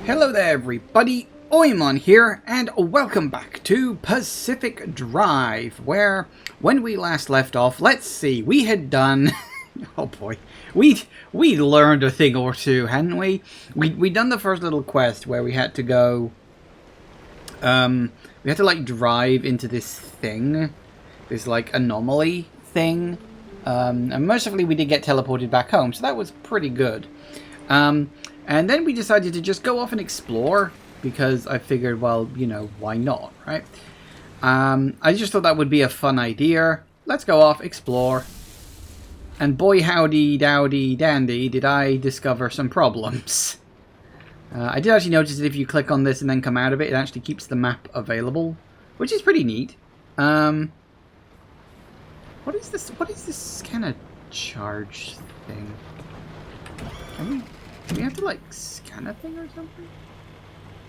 Hello there everybody, Oimon here, and welcome back to Pacific Drive, where, when we last left off, let's see, we had done, oh boy, we learned a thing or two, hadn't we? We'd done the first little quest where we had to go, we had to like drive into this thing, this like anomaly thing, and mercifully we did get teleported back home, so that was pretty good. And then we decided to just go off and explore, because I figured, well, you know, why not, right? I just thought that would be a fun idea. Let's go off, explore. And boy howdy dowdy dandy did I discover some problems. I did actually notice that if you click on this and then come out of it, it actually keeps the map available, which is pretty neat. What is this? What is this kind of charge thing? Do we have to, like, scan a thing or something?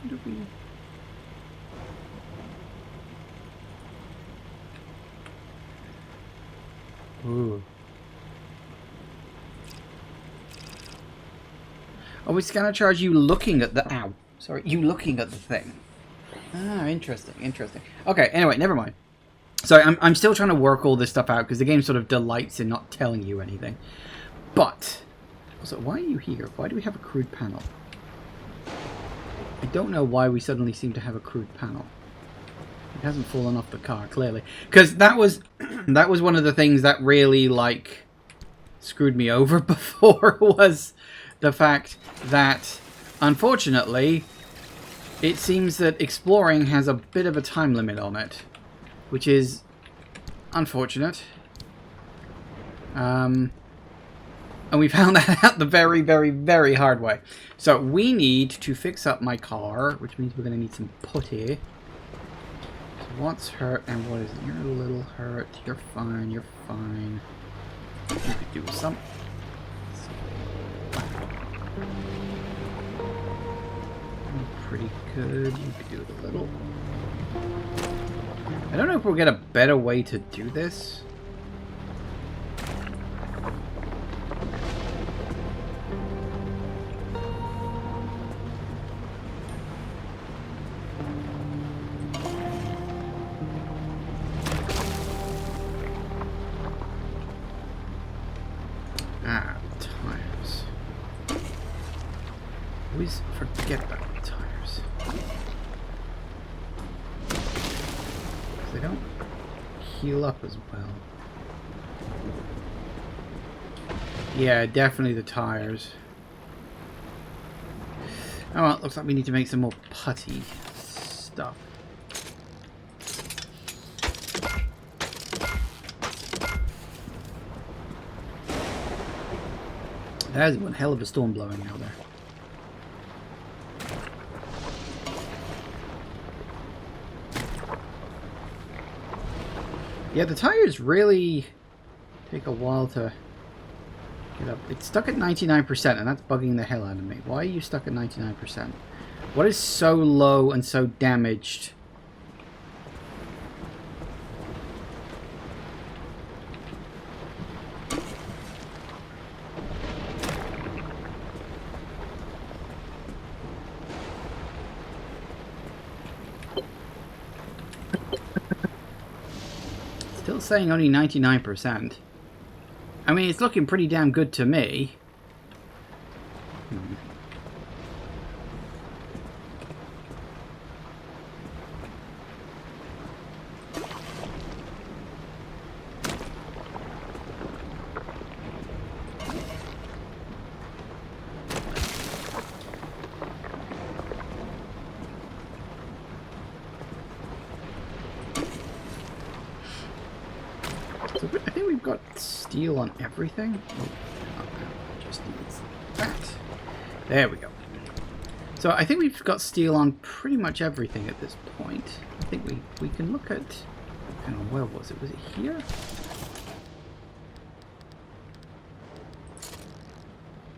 What do we... Ooh. Oh, it's gonna charge you looking at the... Ow. Sorry, you looking at the thing. Ah, interesting, interesting. Okay, anyway, never mind. So I'm still trying to work all this stuff out, because the game sort of delights in not telling you anything. But... So why are you here? Why do we have a crude panel? I don't know why we suddenly seem to have a crude panel. It hasn't fallen off the car, clearly. Because that was one of the things that really, like, screwed me over before, was the fact that, unfortunately, it seems that exploring has a bit of a time limit on it. Which is unfortunate. And we found that out the very, very, very hard way. So we need to fix up my car, which means we're going to need some putty. So what's hurt and what is it? You're a little hurt. You're fine. You're fine. You could do some. Pretty good. You could do it a little. I don't know if we'll get a better way to do this. Tires. Always forget about the tires. They don't heal up as well. Yeah, definitely the tires. Oh well, looks like we need to make some more putty stuff. That is one hell of a storm blowing out there. Yeah, the tires really take a while to get up. It's stuck at 99%, and that's bugging the hell out of me. Why are you stuck at 99%? What is so low and so damaged? Still saying only 99%. I mean, it's looking pretty damn good to me. So I think we've got steel on everything. Oh, just needs that. There we go. So I think we've got steel on pretty much everything at this point. I think we can look at... Hang on, where was it? Was it here?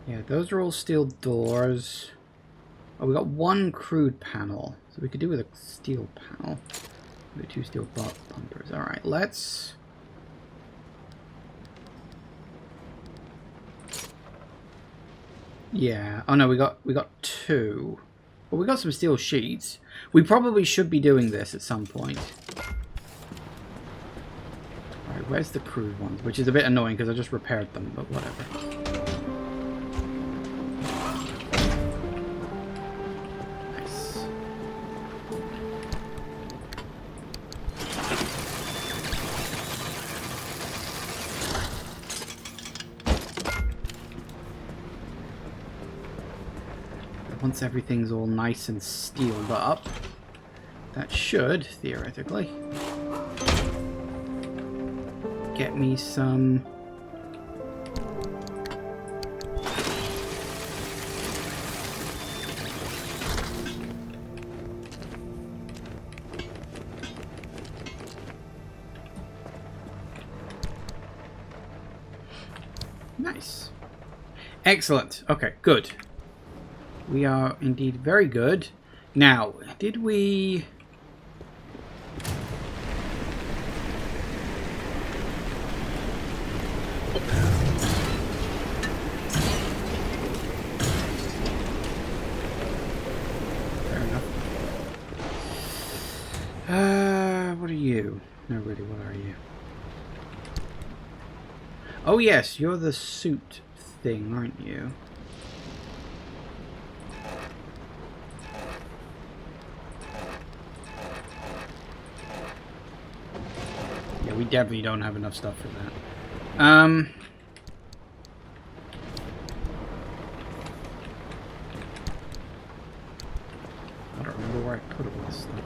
Yeah, those are all steel doors. Oh, we got one crude panel. So we could do with a steel panel. Maybe two steel bumpers. Alright, let's... Yeah. Oh no, we got two. Well, we got some steel sheets. We probably should be doing this at some point. Alright, where's the crude ones? Which is a bit annoying because I just repaired them, but whatever. Nice. Once everything's all nice and steeled up, that should, theoretically, get me some nice. Excellent. Okay, good. We are indeed very good. Now, did we... Fair enough. What are you? No, really, what are you? Oh yes, you're the suit thing, aren't you? Yeah, we definitely don't have enough stuff for that. I don't remember where I put all this stuff.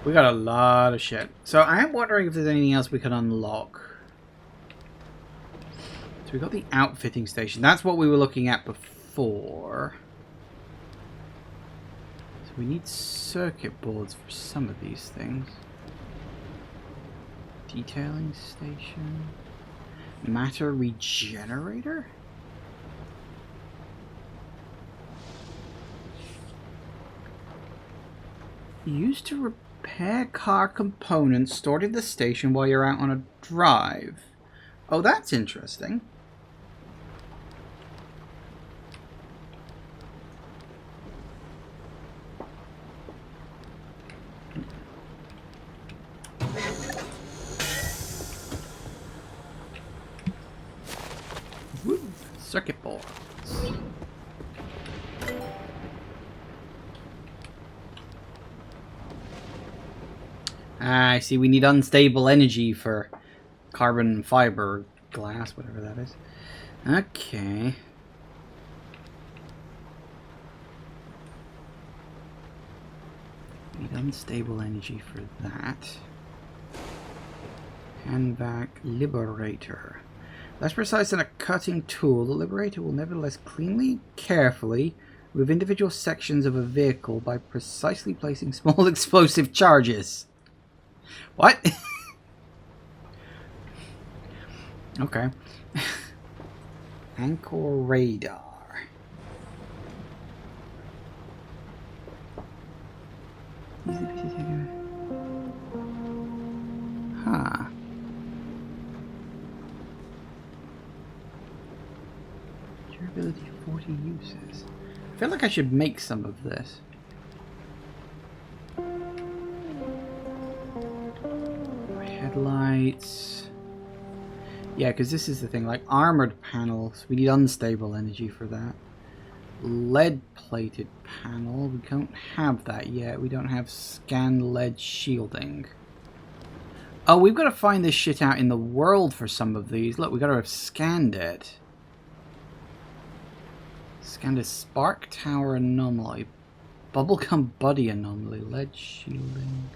We got a lot of shit. So I am wondering if there's anything else we can unlock. So we got the outfitting station. That's what we were looking at before. So we need circuit boards for some of these things. Detailing station. Matter regenerator? Used to repair car components stored in the station while you're out on a drive. Oh, that's interesting. Woo, circuit boards. I see, we need unstable energy for carbon fiber glass, whatever that is. Okay. Need unstable energy for that. Handback Liberator. Less precise than a cutting tool, the Liberator will nevertheless cleanly, carefully remove individual sections of a vehicle by precisely placing small explosive charges. What? Okay. Anchor radar. Huh. Durability 40 uses. I feel like I should make some of this. Headlights. Yeah, because this is the thing, like armored panels, we need unstable energy for that. Lead-plated panel, we don't have that yet. We don't have scan lead shielding. Oh, we've got to find this shit out in the world for some of these. Look, we've got to have scanned it. Scanned a spark tower anomaly. Bubblegum buddy anomaly. Lead shielding.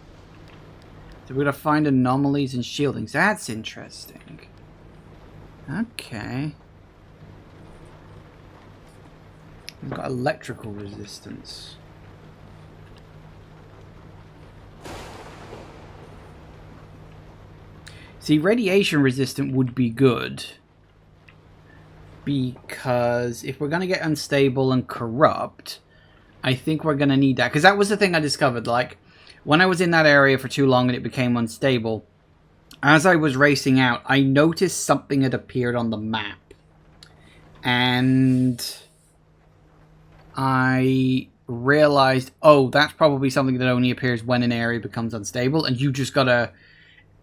So we're going to find anomalies and shieldings. That's interesting. Okay. We've got electrical resistance. See, radiation resistant would be good. Because if we're going to get unstable and corrupt, I think we're going to need that. Because that was the thing I discovered. Like, when I was in that area for too long and it became unstable, as I was racing out, I noticed something had appeared on the map. and I realized, oh, that's probably something that only appears when an area becomes unstable, and you just gotta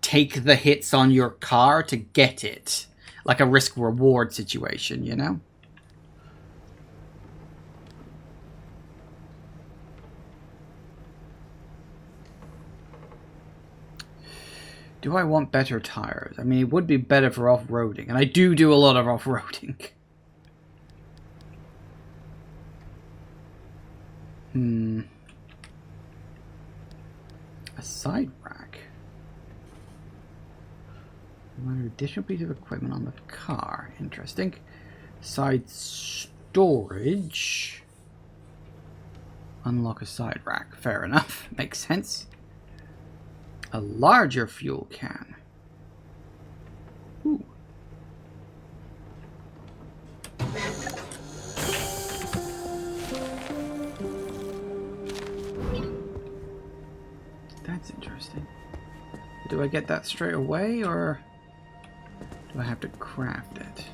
take the hits on your car to get it. Like a risk-reward situation, you know? Do I want better tires? I mean, it would be better for off-roading, and I do a lot of off-roading. A side rack. Another additional piece of equipment on the car. Interesting. Side storage. Unlock a side rack. Fair enough. Makes sense. A larger fuel can. Ooh. That's interesting. Do I get that straight away, or do I have to craft it?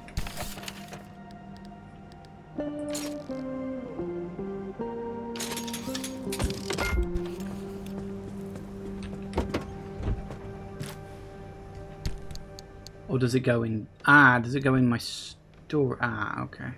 Or does it go in... Ah, does it go in my store? Ah, okay.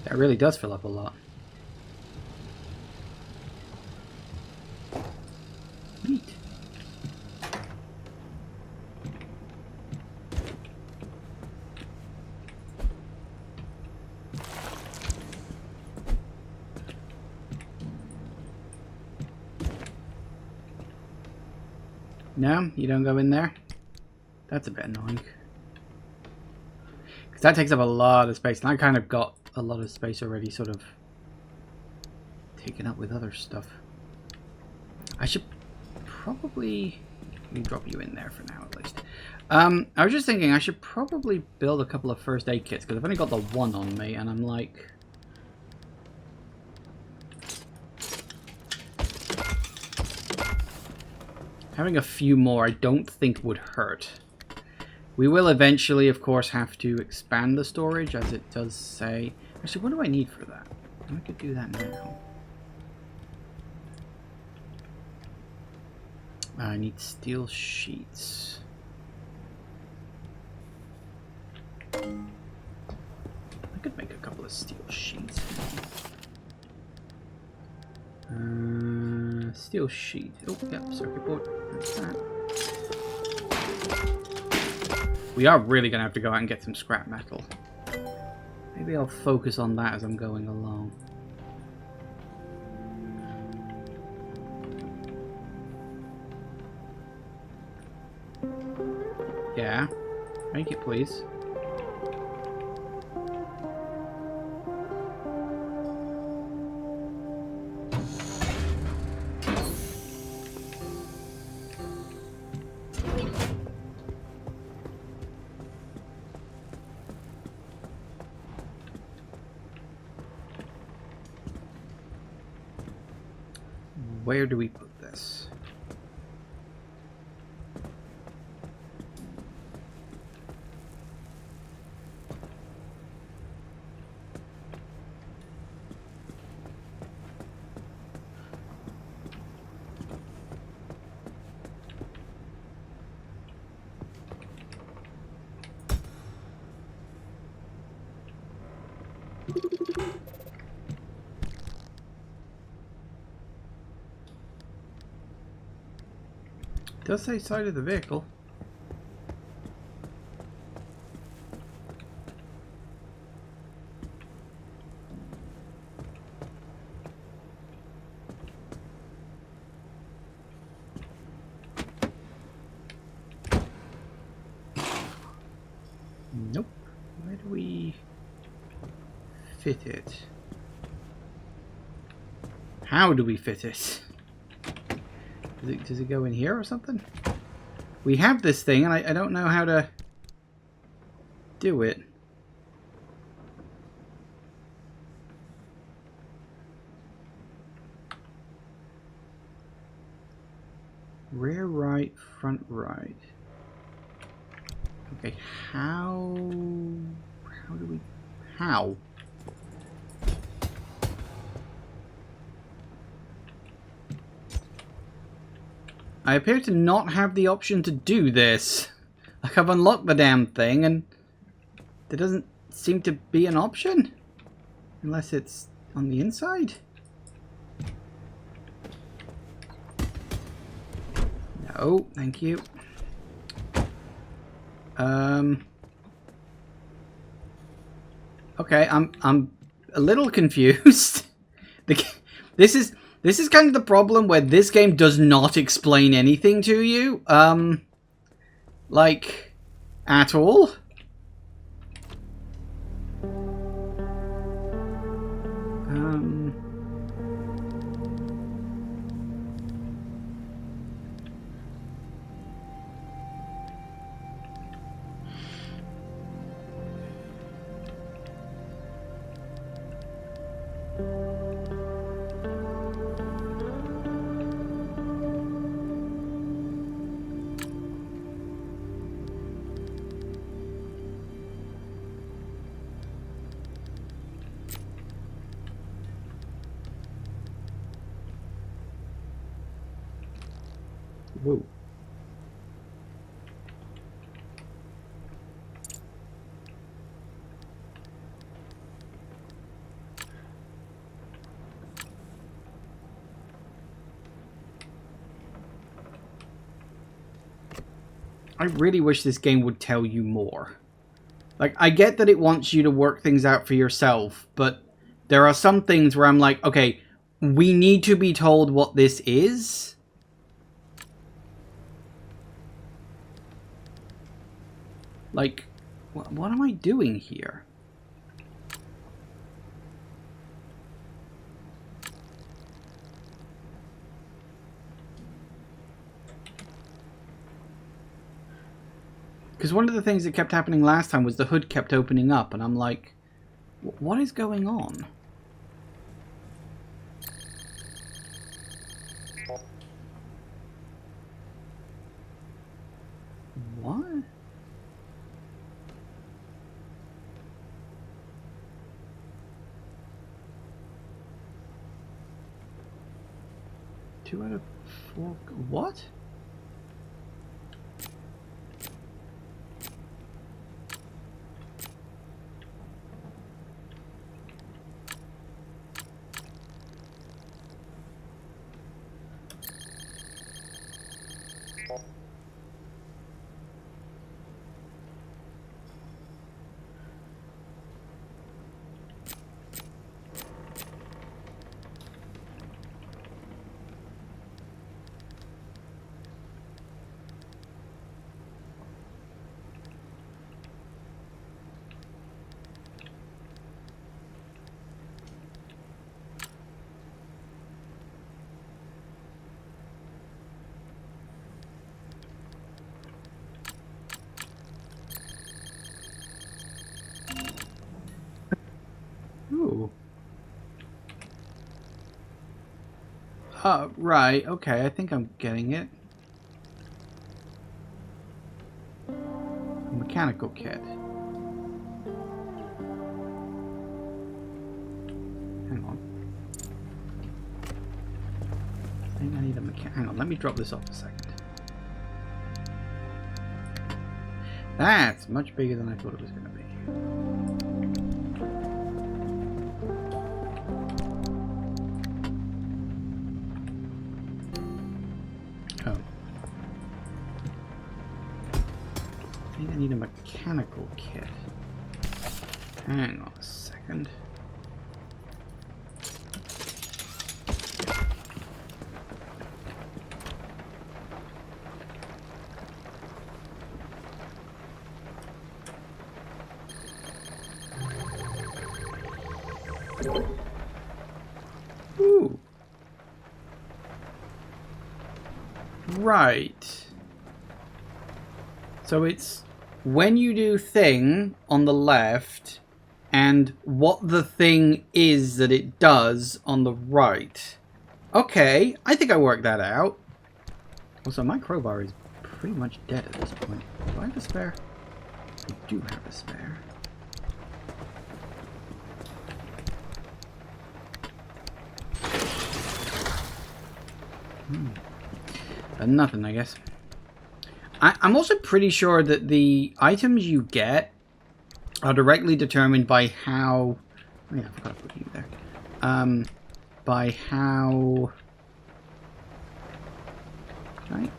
That really does fill up a lot. Neat. No, you don't go in there? That's a bit annoying. Because that takes up a lot of space, and I kind of got a lot of space already sort of taken up with other stuff. I should probably... Let me drop you in there for now, at least. I was just thinking I should probably build a couple of first aid kits, because I've only got the one on me, and I'm like... Having a few more I don't think would hurt. We will eventually, of course, have to expand the storage, as it does say. Actually, what do I need for that? I could do that now. I need steel sheets. I could make a couple of steel sheets. Steel sheet. Oh, yep, circuit board. That's that. We are really going to have to go out and get some scrap metal. Maybe I'll focus on that as I'm going along. Yeah. Make it, please. Where do we put this? It does say side of the vehicle. Nope. Where do we fit it? How do we fit it? Does it go in here or something? We have this thing, and I don't know how to do it. Rear right, front right. Okay, how do we... How? I appear to not have the option to do this. Like, I've unlocked the damn thing, and there doesn't seem to be an option. Unless it's on the inside? No, thank you. Okay, I'm a little confused. This is kind of the problem where this game does not explain anything to you. Like, at all. Whoa. I really wish this game would tell you more. Like, I get that it wants you to work things out for yourself, but there are some things where I'm like, okay, we need to be told what this is. Like, what am I doing here? Because one of the things that kept happening last time was the hood kept opening up, and I'm like, what is going on? What? Two out of four. What? Ooh. Right. Okay, I think I'm getting it. A mechanical kit. Hang on. I think I need a mechanic. Hang on, let me drop this off a second. That's much bigger than I thought it was going to be. Oh. I think I need a mechanical kit. Hang on a second. Ooh. Right. So it's when you do thing on the left and what the thing is that it does on the right. Okay, I think I worked that out. Also, my crowbar is pretty much dead at this point. Do I have a spare? I do have a spare. But nothing, I guess. I'm also pretty sure that the items you get are directly determined by how... Oh yeah, I forgot to put you there. By how... Right?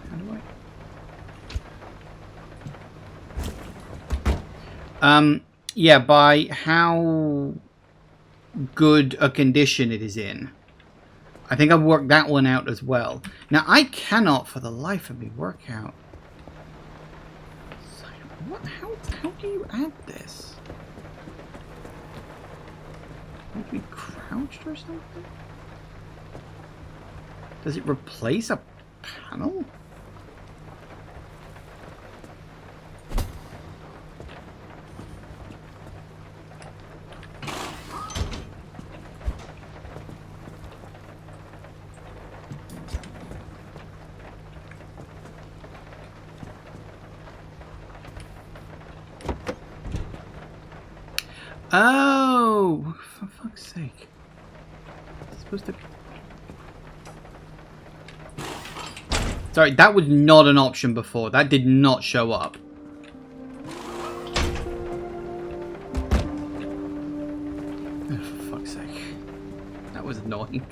How do I... yeah, by how good a condition it is in. I think I've worked that one out as well. Now, I cannot, for the life of me, work out... What? How do you add this? Would it be crouched or something? Does it replace a panel? Oh, for fuck's sake. It's supposed to... Sorry, that was not an option before. That did not show up. Oh, for fuck's sake. That was annoying.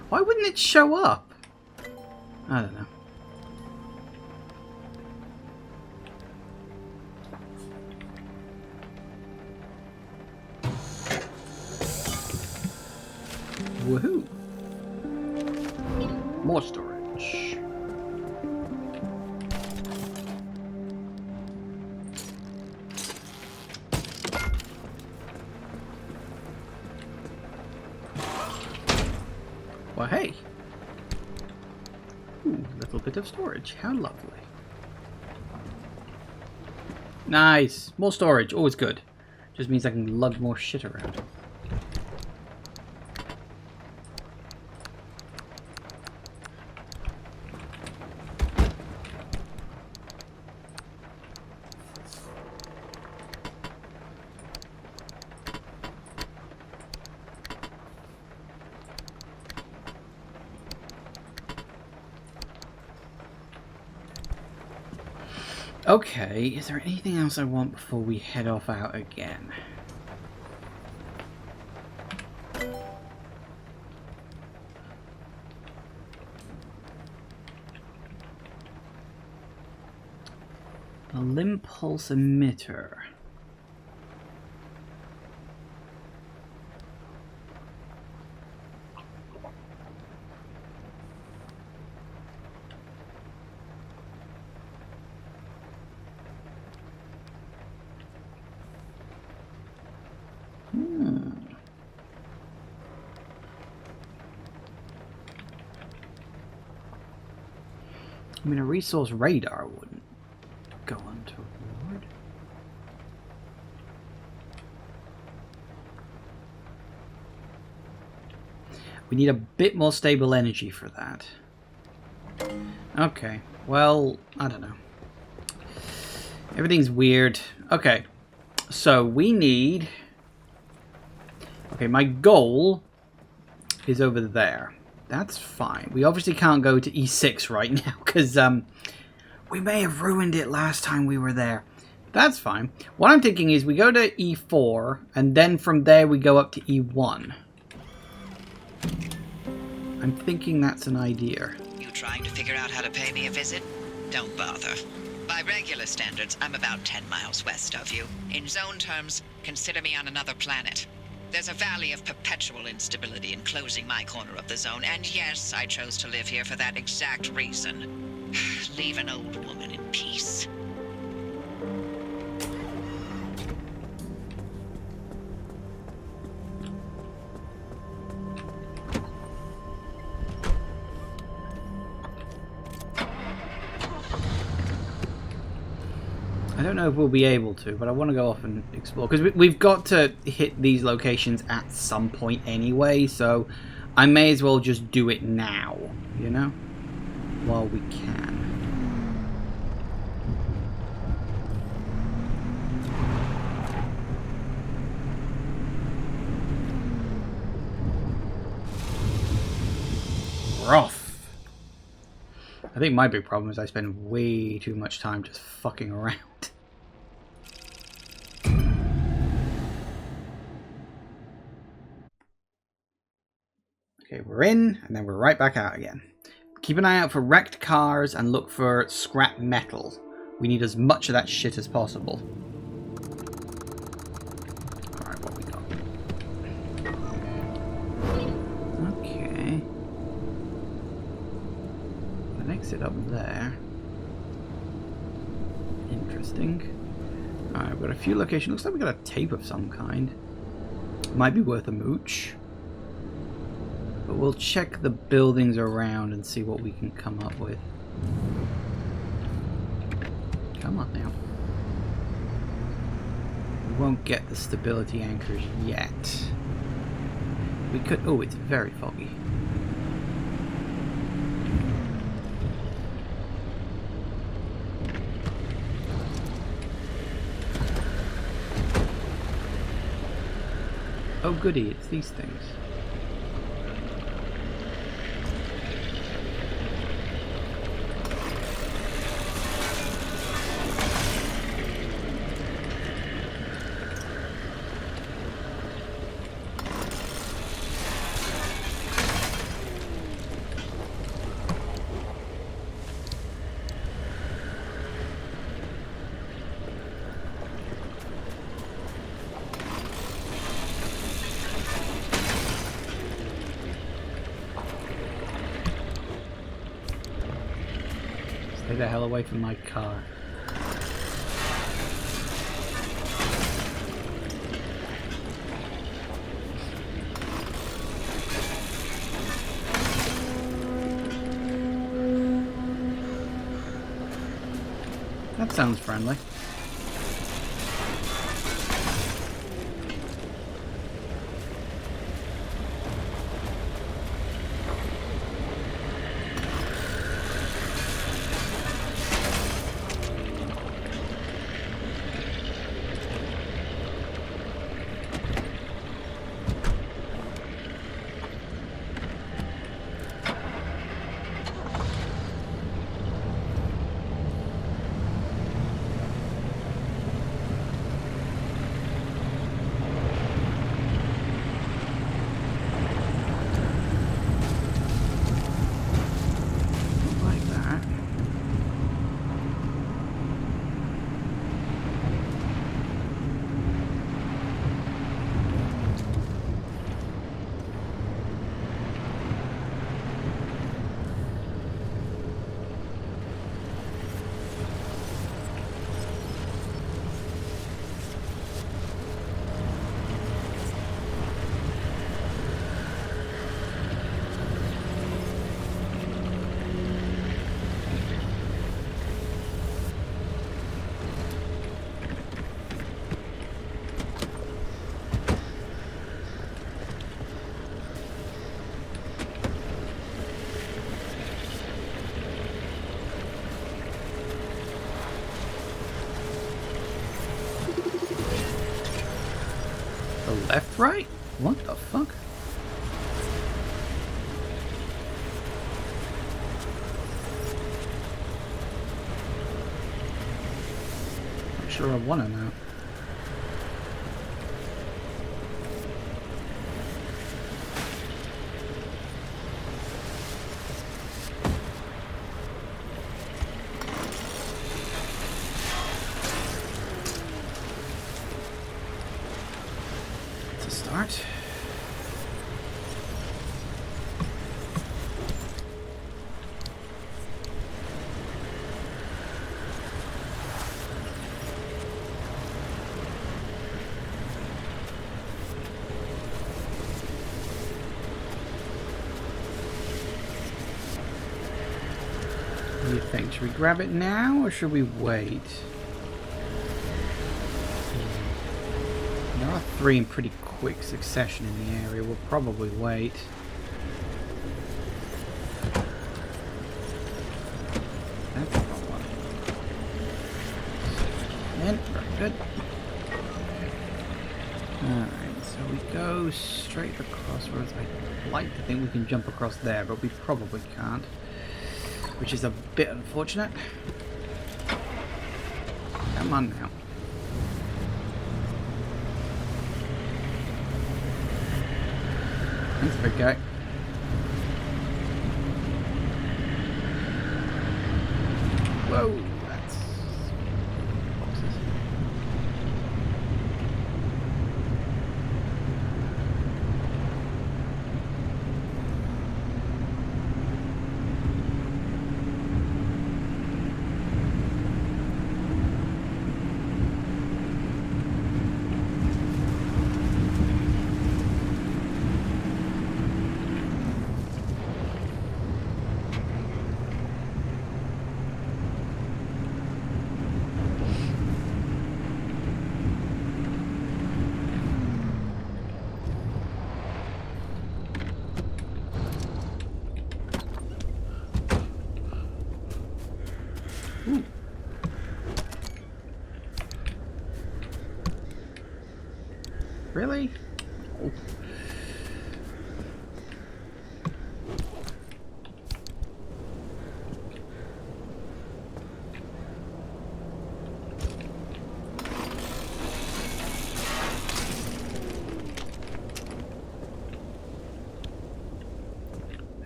Why wouldn't it show up? I don't know. Woohoo! More storage. Well, hey. Ooh, little bit of storage. How lovely. Nice. More storage. Always good. Just means I can lug more shit around. Okay, is there anything else I want before we head off out again? A limb pulse emitter. I mean, a resource radar wouldn't go untoward. We need a bit more stable energy for that. Okay, well, I don't know. Everything's weird. Okay, so we need... Okay, my goal is over there. That's fine. We obviously can't go to E6 right now because we may have ruined it last time we were there. That's fine. What I'm thinking is we go to E4 and then from there we go up to E1. I'm thinking that's an idea. You trying to figure out how to pay me a visit? Don't bother. By regular standards, I'm about 10 miles west of you. In zone terms, consider me on another planet. There's a valley of perpetual instability enclosing my corner of the zone, and yes, I chose to live here for that exact reason. Leave an old woman in peace. I don't know if we'll be able to, but I want to go off and explore. Because we've got to hit these locations at some point anyway, so I may as well just do it now, you know? while we can. We're off. I think my big problem is I spend way too much time just fucking around. Okay, we're in, and then we're right back out again. Keep an eye out for wrecked cars and look for scrap metal. We need as much of that shit as possible. Alright, what we got? Okay. An exit up there. Interesting. Alright, we've got a few locations. Looks like we got a tape of some kind. Might be worth a mooch. But we'll check the buildings around and see what we can come up with. Come on now. We won't get the stability anchors yet. We could... Oh, it's very foggy. Oh goody, it's these things. Stay the hell away from my car. That sounds friendly. Left, right? What the fuck? Not sure I want to know. Start. What do you think? Should we grab it now or should we wait? There are three in pretty quick succession in the area. We'll probably wait. Good. Alright, so we go straight across roads. I'd like to think we can jump across there, but we probably can't. Which is a bit unfortunate. Come on now. Thanks for go. Whoa, that's boxes. Ooh. Really? Oh.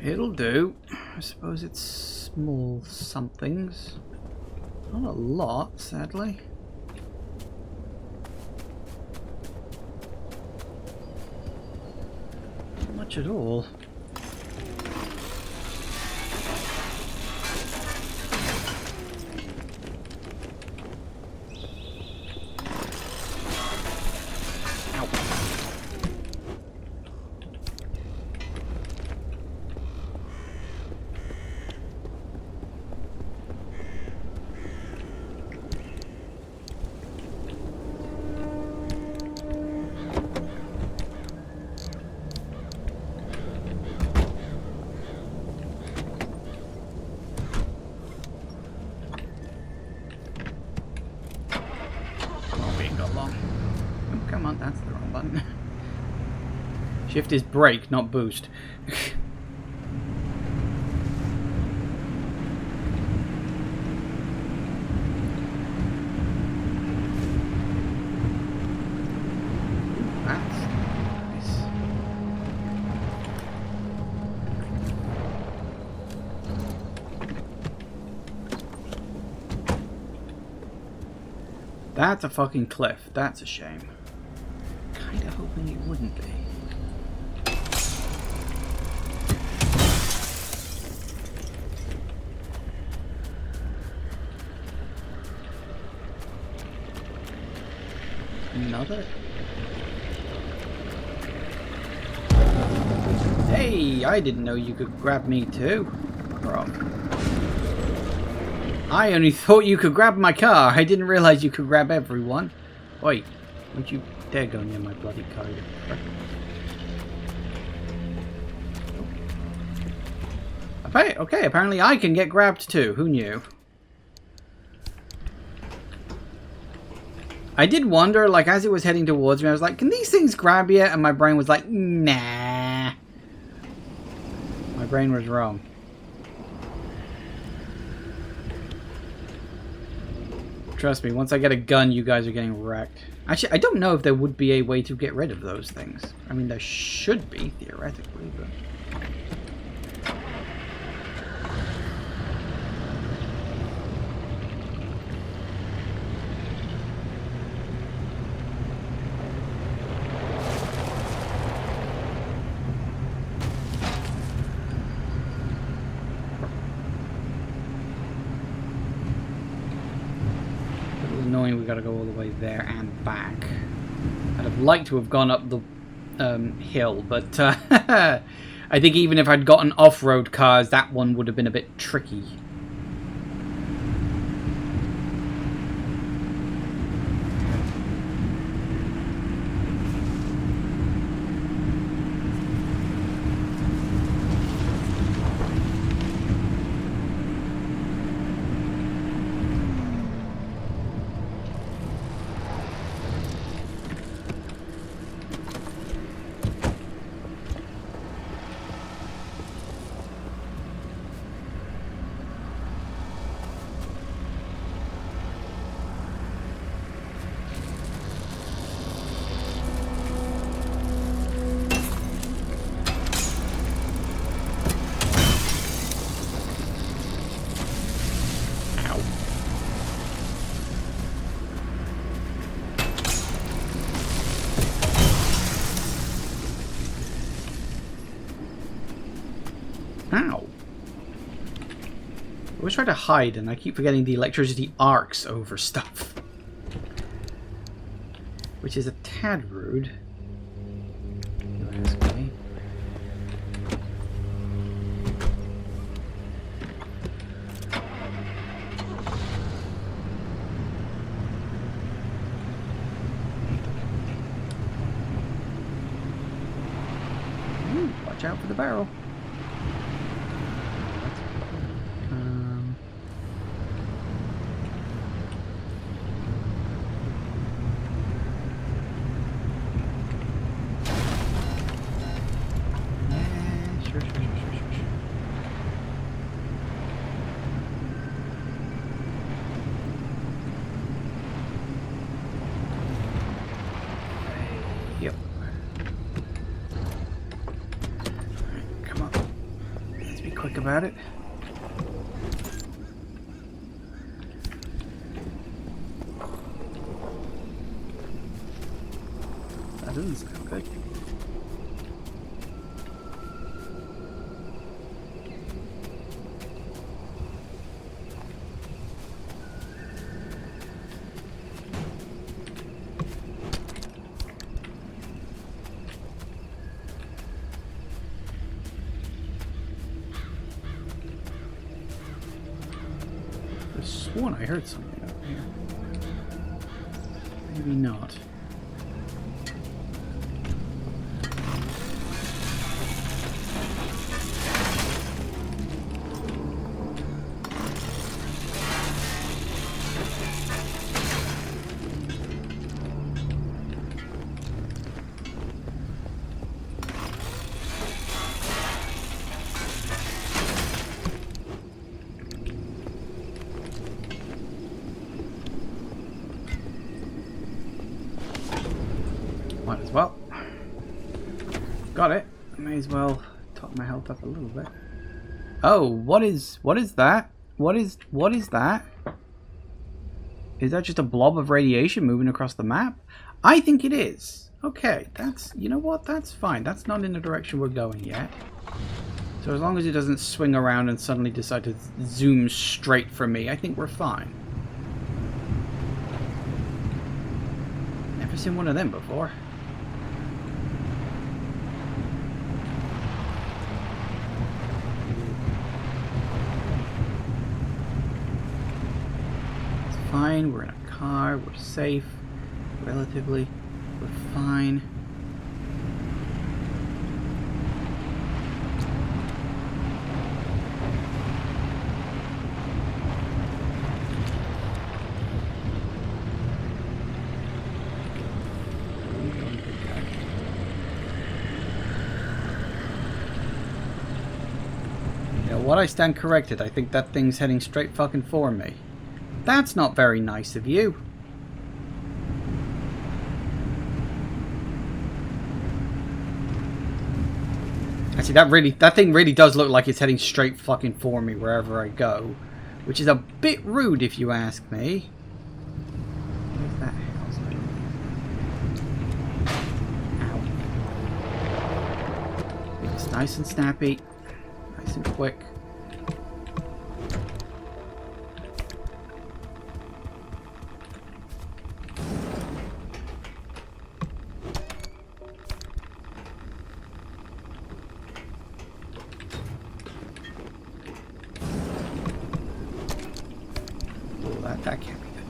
It'll do. I suppose it's small somethings. Not a lot, sadly. Not much at all. Come on, that's the wrong button. Shift is brake, not boost. That's nice. That's a fucking cliff. That's a shame. Kinda hoping it wouldn't be. Another? Hey, I didn't know you could grab me too. Bro. I only thought you could grab my car. I didn't realize you could grab everyone. Wait, would you dare go near my bloody car? Okay, apparently I can get grabbed too. Who knew? I did wonder, like, as it was heading towards me, I was like, can these things grab you? And my brain was like, nah. My brain was wrong. Trust me, once I get a gun, you guys are getting wrecked. Actually, I don't know if there would be a way to get rid of those things. I mean, there should be, theoretically, but... Annoying, we gotta go all the way there and back. I'd have liked to have gone up the hill, but I think even if I'd gotten off-road cars, that one would have been a bit tricky. Ow. I always try to hide and I keep forgetting the electricity arcs over stuff. Which is a tad rude. You ask me. Ooh, watch out for the barrel. Yep. Alright, come on. Let's be quick about it. That doesn't sound good. I sworn I heard something out here. Maybe not. Might as well. Got it. May as well top my health up a little bit. Oh, what is that? What is that? Is that just a blob of radiation moving across the map? I think it is. Okay, that's, you know what? That's fine. That's not in the direction we're going yet. So as long as it doesn't swing around and suddenly decide to zoom straight for me, I think we're fine. Never seen one of them before. Fine, we're in a car, we're safe, relatively, we're fine. You know what, I stand corrected. I think that thing's heading straight fucking for me. That's not very nice of you. Actually, that thing really does look like it's heading straight fucking for me wherever I go, which is a bit rude if you ask me. Where's that house? Ow. It's nice and snappy, nice and quick. That can't be good.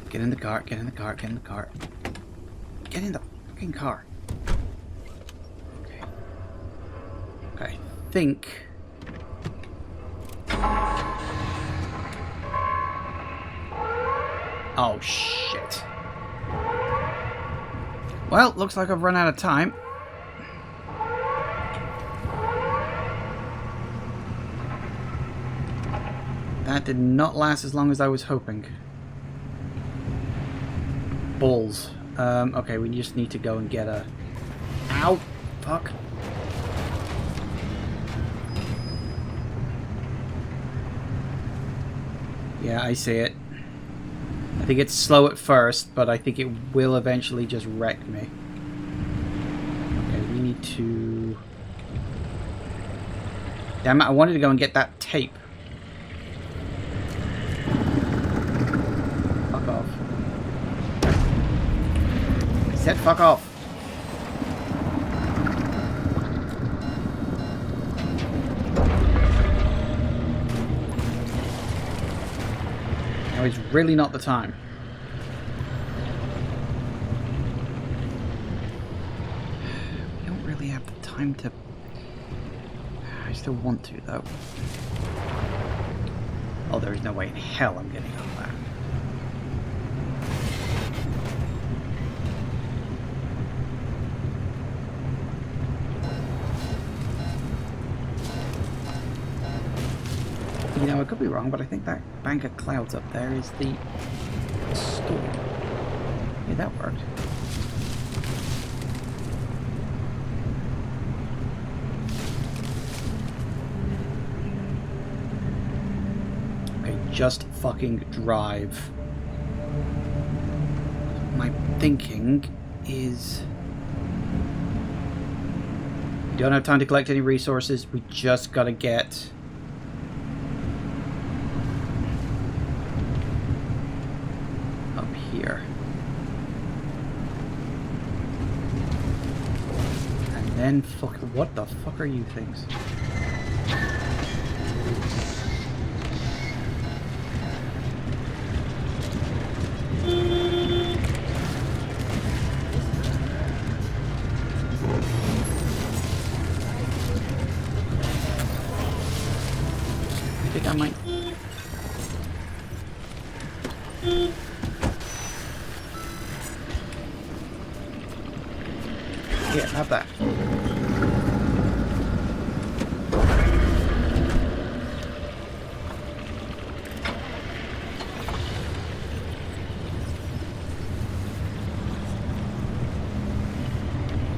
Get in the car, get in the car, get in the car. Get in the fucking car. Okay. I think... Oh, shit. Well, looks like I've run out of time. That did not last as long as I was hoping. Balls. Okay, we just need to go and get a... Ow! Fuck. Yeah, I see it. I think it's slow at first, but I think it will eventually just wreck me. to... Damn it, I wanted to go and get that tape. Fuck off. I said fuck off. Now is really not the time. We don't really have the time to... I still want to, though. Oh, there is no way in hell I'm getting on that. You know, I could be wrong, but I think that bank of clouds up there is the store. Yeah, that worked. Okay, just fucking drive. My thinking is... we don't have time to collect any resources, we just gotta get... here. And then fuck, what the fuck are you things? I think I might... Here, have that.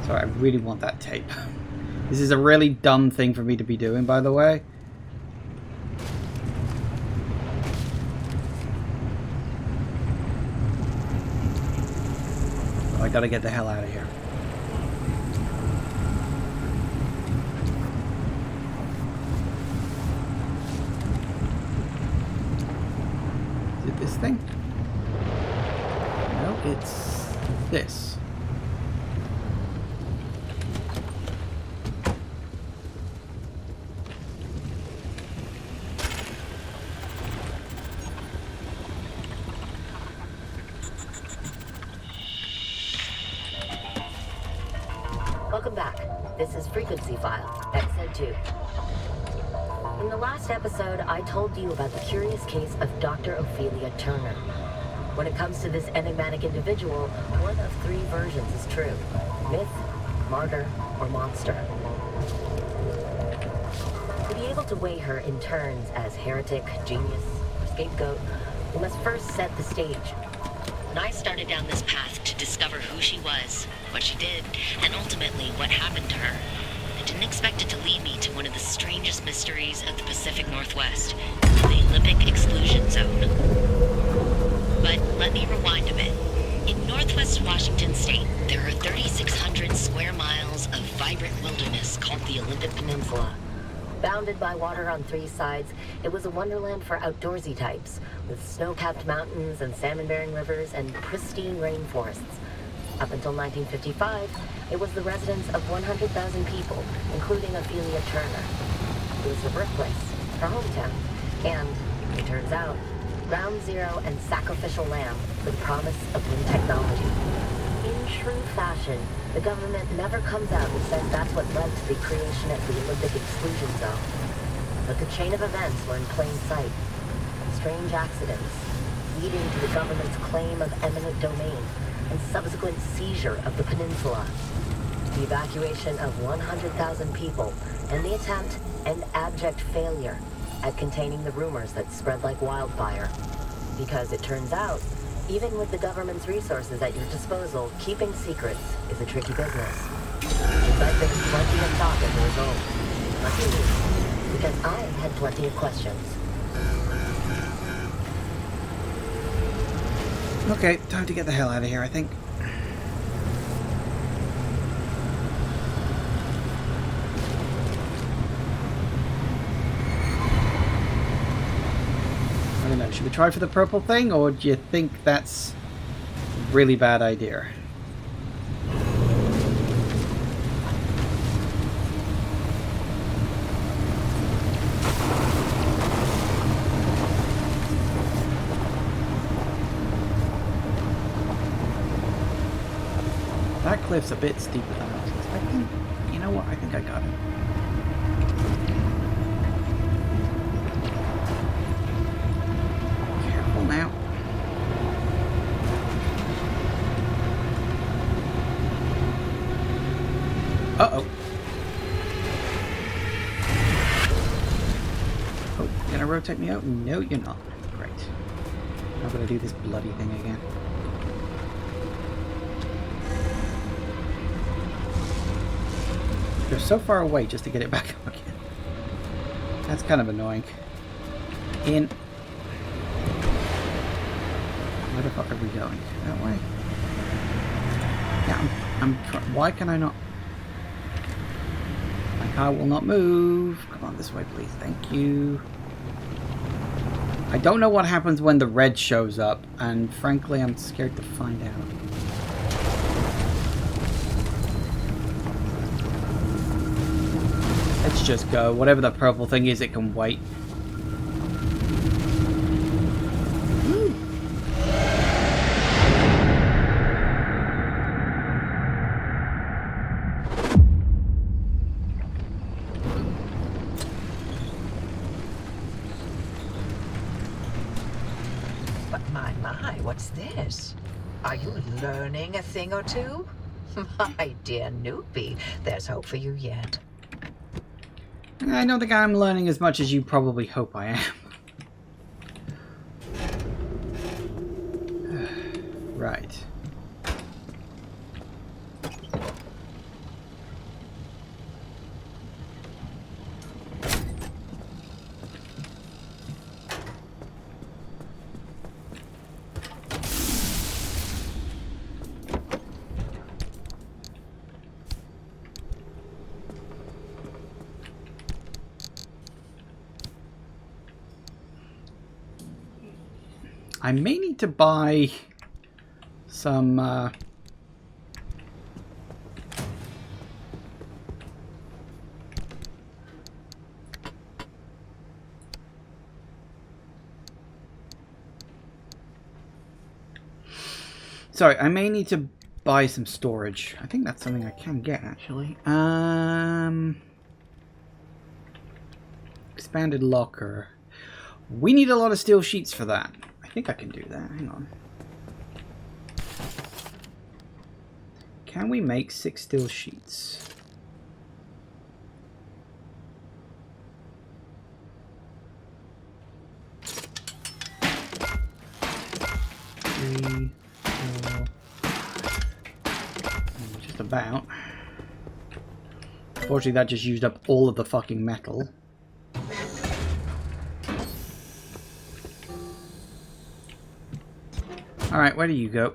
Sorry, I really want that tape. This is a really dumb thing for me to be doing, by the way. Oh, I gotta get the hell out of here. This thing? No, it's this. Welcome back. This is Frequency File, Episode 2. In the last episode, I told you about the curious case of Dr. Ophelia Turner. When it comes to this enigmatic individual, one of three versions is true. Myth, martyr, or monster. To be able to weigh her in turns as heretic, genius, or scapegoat, we must first set the stage. When I started down this path to discover who she was, what she did, and ultimately what happened to her, I didn't expect it to lead me to one of the strangest mysteries of the Pacific Northwest, the Olympic Exclusion Zone. But let me rewind a bit. In northwest Washington state, there are 3,600 square miles of vibrant wilderness called the Olympic Peninsula. Bounded by water on three sides, it was a wonderland for outdoorsy types, with snow-capped mountains and salmon-bearing rivers and pristine rainforests. Up until 1955, it was the residence of 100,000 people, including Ophelia Turner. It was her birthplace, her hometown, and, it turns out, ground zero and sacrificial lamb for the promise of new technology. In true fashion, the government never comes out and says that's what led to the creation of the Olympic Exclusion Zone. But the chain of events were in plain sight. Strange accidents, leading to the government's claim of eminent domain and subsequent seizure of the peninsula. The evacuation of 100,000 people and the attempt and abject failure at containing the rumors that spread like wildfire. Because it turns out, even with the government's resources at your disposal, keeping secrets is a tricky business. It's like there's plenty of talk as a result. Lucky me, because I had plenty of questions. Okay, time to get the hell out of here, I think. go? Should we try for the purple thing, or do you think that's a really bad idea? That cliff's a bit steeper than I was expecting. You know what? I think I got it. Careful now. Uh-oh. Oh, you gonna rotate me out? No, you're not. Great. I'm gonna do this bloody thing again. They're so far away just to get it back up again. That's kind of annoying. In. Where the fuck are we going? That way? Yeah, why can I not? My car will not move. Come on, this way, please. Thank you. I don't know what happens when the red shows up, and frankly, I'm scared to find out. Let's just go. Whatever the purple thing is, it can wait. But my, what's this? Are you learning a thing or two? My dear newbie, there's hope for you yet. I don't think I'm learning as much as you probably hope I am. Right. I may need to buy some sorry, I may need to buy some storage. I think that's something I can get actually. Expanded locker. We need a lot of steel sheets for that. I think I can do that. Hang on. Can we make 6 steel sheets? Three, 4, 5. Just about. Unfortunately, that just used up all of the fucking metal. Alright, where do you go?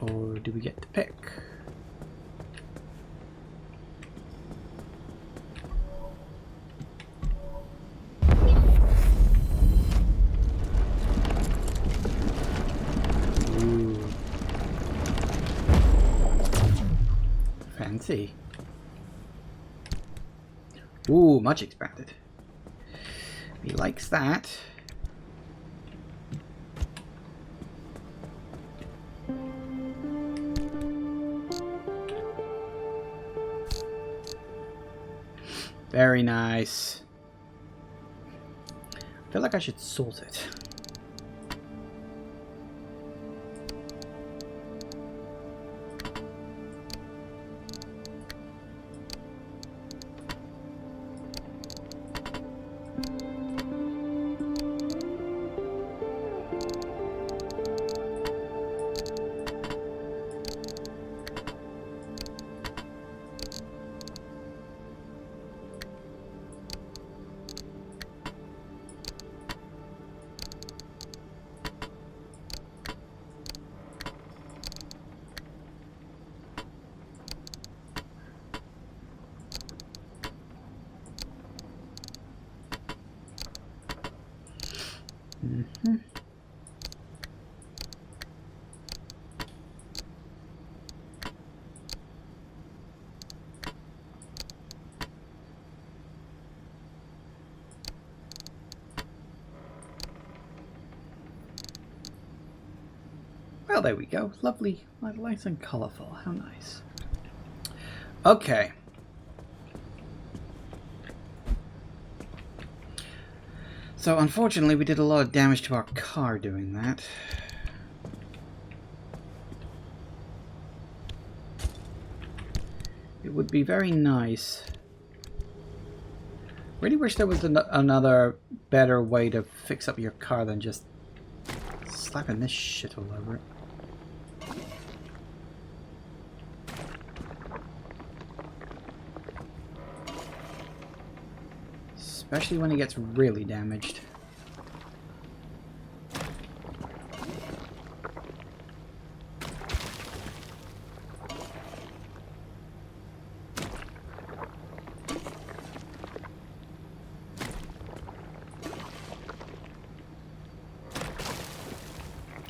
Or do we get to pick? Ooh. Fancy. Ooh, much expanded. He likes that. Very nice. I feel like I should sort it. Well, there we go. Lovely, nice and colourful. How nice. Okay. So, unfortunately, we did a lot of damage to our car doing that. It would be very nice. Really wish there was another better way to fix up your car than just slapping this shit all over it. Especially when it gets really damaged.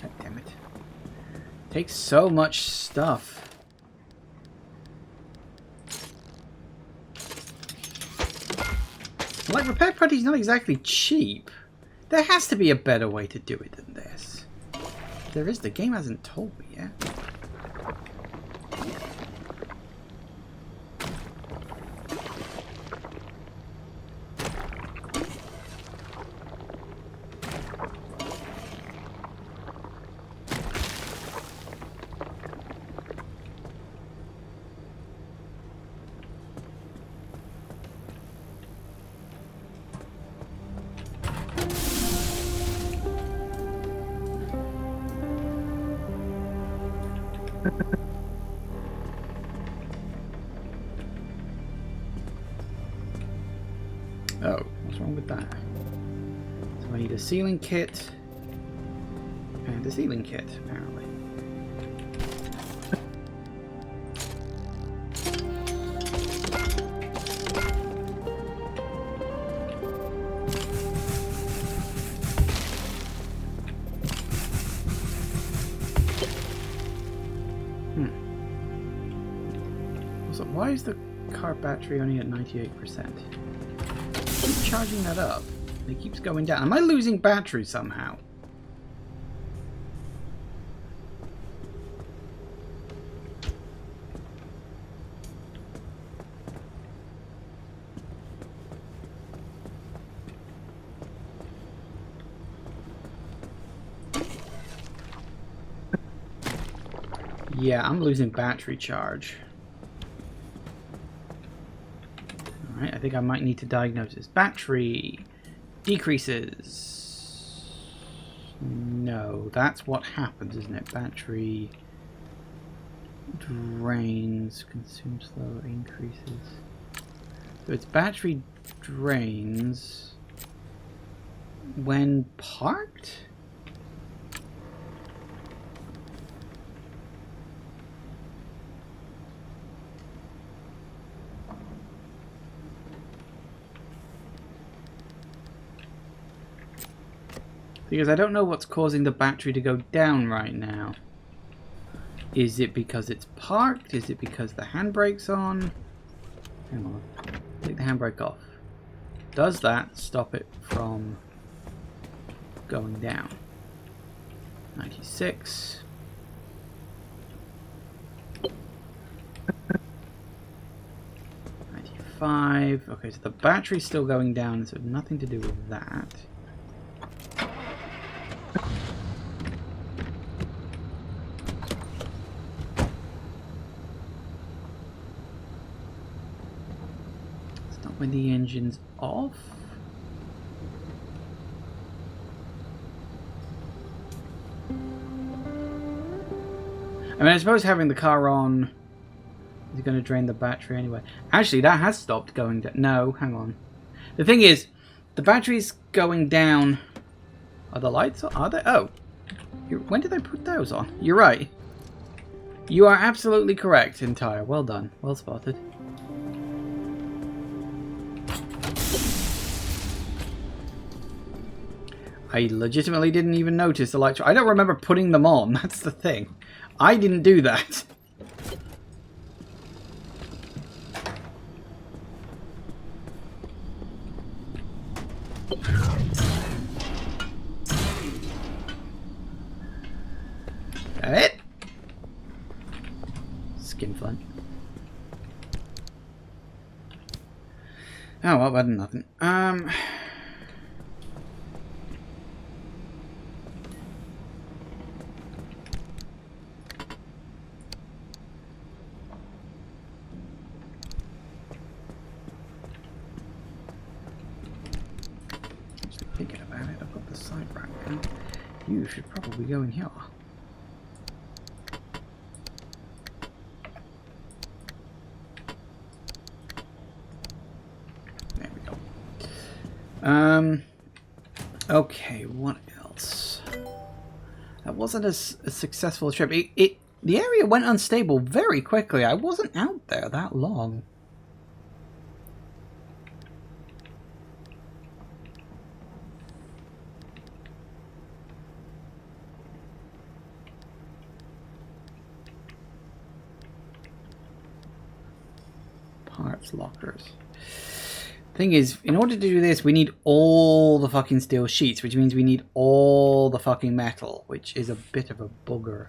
God damn it. Takes so much stuff. Like, Repair Party's not exactly cheap. There has to be a better way to do it than this. If there is, the game hasn't told me yet. Oh, what's wrong with that? So I need a sealing kit and a sealing kit, apparently. So why is the car battery only at 98%? Keep charging that up. It keeps going down. Am I losing battery somehow? Yeah, I'm losing battery charge. Alright, I think I might need to diagnose this. Battery decreases. No, that's what happens, isn't it? Battery drains, consumes slower, increases. So it's battery drains when parked? Because I don't know what's causing the battery to go down right now. Is it because it's parked? Is it because the handbrake's on? Hang on. Take the handbrake off. Does that stop it from going down? 96. Okay, so the battery's still going down, so nothing to do with that. It's not when the engine's off. I mean, I suppose having the car on is going to drain the battery anyway. Actually, that has stopped going down. No, hang on. The thing is, the battery's going down. Are the lights on? Are they? Oh. When did I put those on? You're right. You are absolutely correct, Entire. Well done. Well spotted. I legitimately didn't even notice the lights. I don't remember putting them on. That's the thing. I didn't do that. That it? Skinflint. Oh, well, better than nothing. Just thinking about it, I've got the side rack now. You should probably go in here. Okay, what else? That wasn't a successful trip. The area went unstable very quickly. I wasn't out there that long. Parts lockers. Thing is, in order to do this, we need all the fucking steel sheets, which means we need all the fucking metal, which is a bit of a bugger.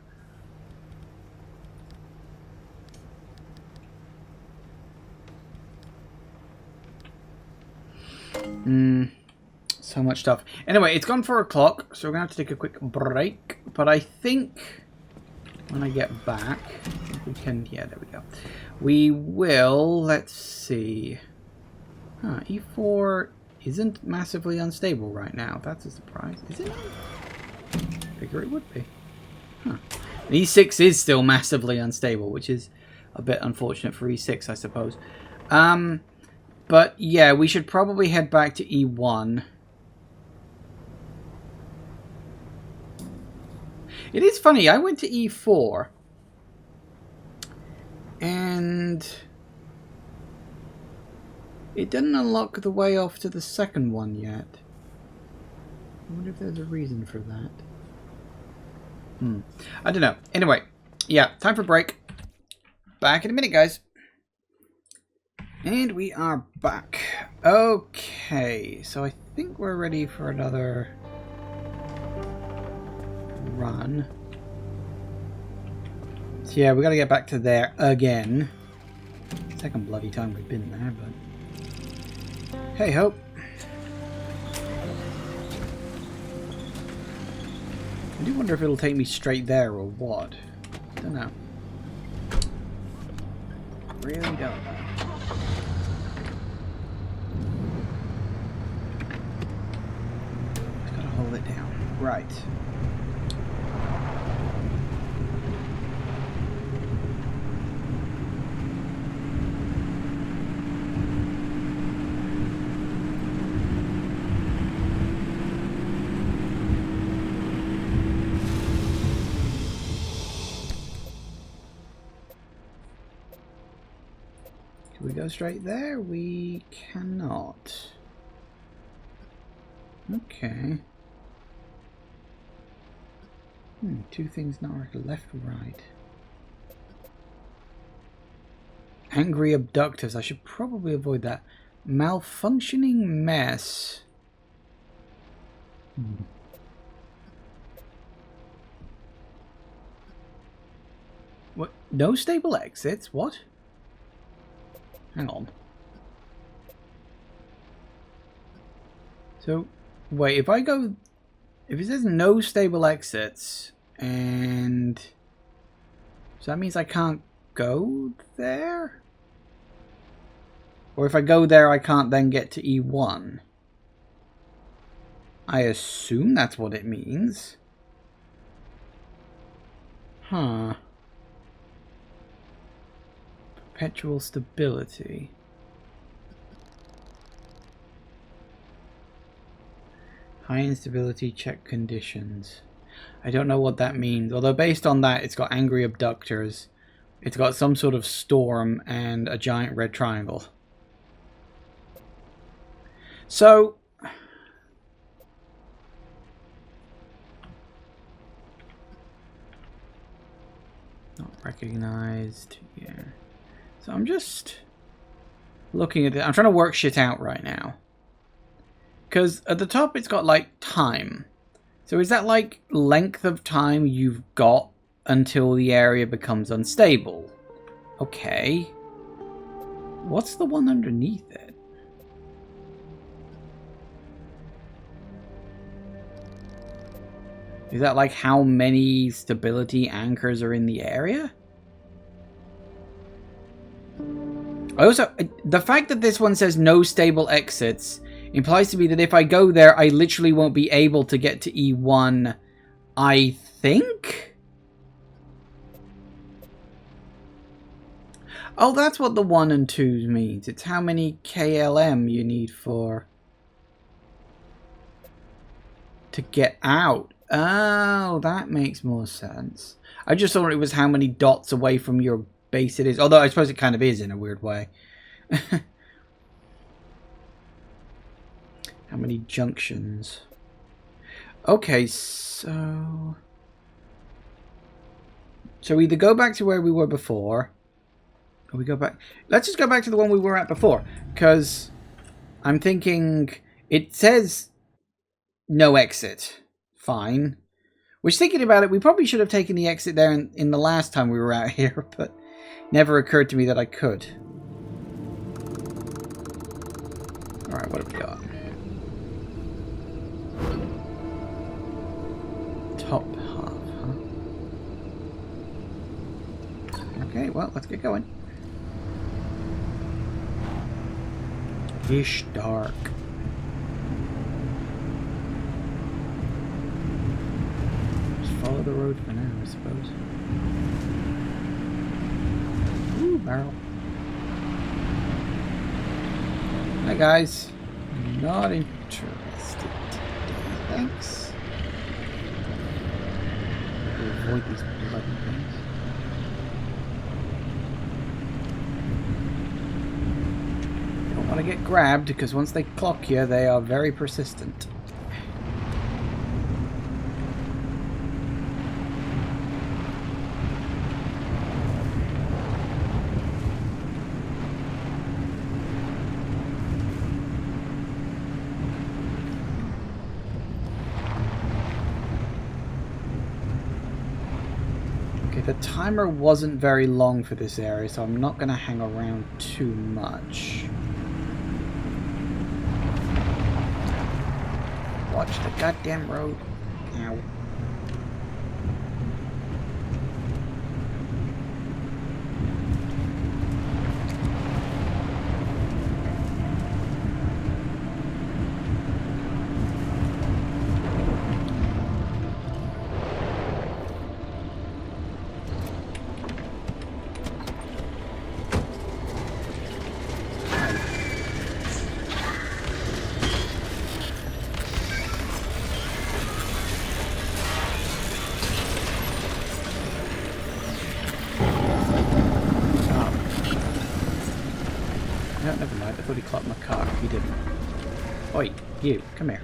So much stuff. Anyway, it's gone 4 o'clock, so we're gonna have to take a quick break. But I think when I get back, we can. Yeah, there we go. We will. Let's see. Huh, E4 isn't massively unstable right now. That's a surprise. Is it? Figure it would be. Huh. E6 is still massively unstable, which is a bit unfortunate for E6, I suppose. But yeah, we should probably head back to E1. It is funny, I went to E4. And it didn't unlock the way off to the second one yet. I wonder if there's a reason for that. I don't know. Anyway, yeah, time for a break. Back in a minute, guys. And we are back. Okay, so I think we're ready for another run. So yeah, we got to get back to there again. Second bloody time we've been there, but hey ho. I do wonder if it'll take me straight there or what. Don't know. Really don't know. Just gotta hold it down. Right. Can we go straight there? We cannot. Okay. Two things not right. Left or right. Angry abductors. I should probably avoid that. Malfunctioning mess. What? No stable exits? What? Hang on. So, wait, if I go... If it says no stable exits, and... So that means I can't go there? Or if I go there, I can't then get to E1? I assume that's what it means. Huh. Perpetual stability. High instability check conditions. I don't know what that means. Although based on that, it's got angry abductors. It's got some sort of storm and a giant red triangle. So, Not recognized. Yeah. So I'm just looking at it. I'm trying to work shit out right now. Because at the top it's got like time. So is that like length of time you've got until the area becomes unstable? Okay. What's the one underneath it? Is that like how many stability anchors are in the area? I also, the fact that this one says no stable exits implies to me that if I go there, I literally won't be able to get to E1, I think? Oh, that's what the 1 and 2 means. It's how many KLM you need to get out. Oh, that makes more sense. I just thought it was how many dots away from your base it is. Although I suppose it kind of is in a weird way. How many junctions? Okay, so we either go back to where we were before, or we go back. Let's just go back to the one we were at before, because I'm thinking it says no exit. Fine. Which, thinking about it, we probably should have taken the exit there in the last time we were out here, but never occurred to me that I could. Alright, what have we got? Top half, huh? Okay, well, let's get going. Ish dark. Just follow the road for now, I suppose. Ooh, barrel. Hi guys. Not interested today, thanks. Avoid these bloody things. Don't want to get grabbed because once they clock you, they are very persistent. The timer wasn't very long for this area, so I'm not going to hang around too much. Watch the goddamn road. Ow. No, never mind. I thought he clocked my car. He didn't. Oi, you, come here.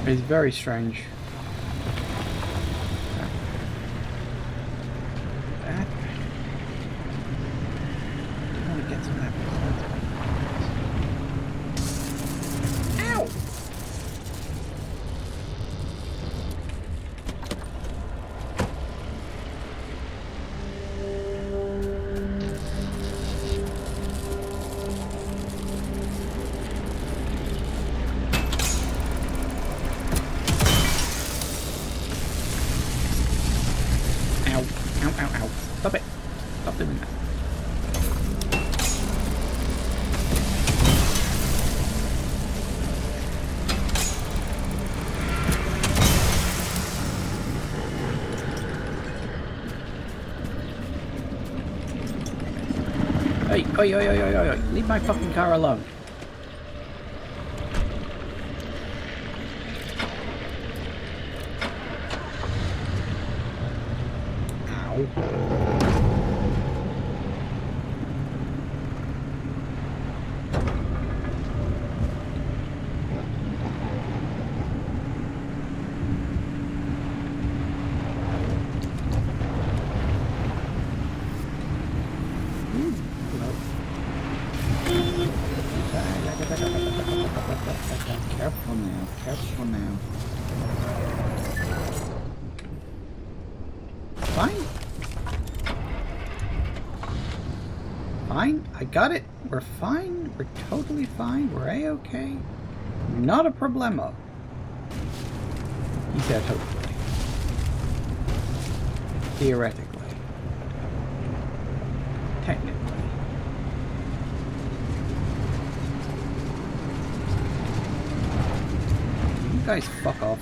It's very strange. That. I want to get some apples. Ow! Oi, oi, oi, oi, oi, oi, oi. Leave my fucking car alone. Ow. Careful now, careful now. Fine. Fine, I got it. We're fine. We're totally fine. We're A-okay. Not a problemo. He said hopefully. Theoretically. Technically. You guys fuck off.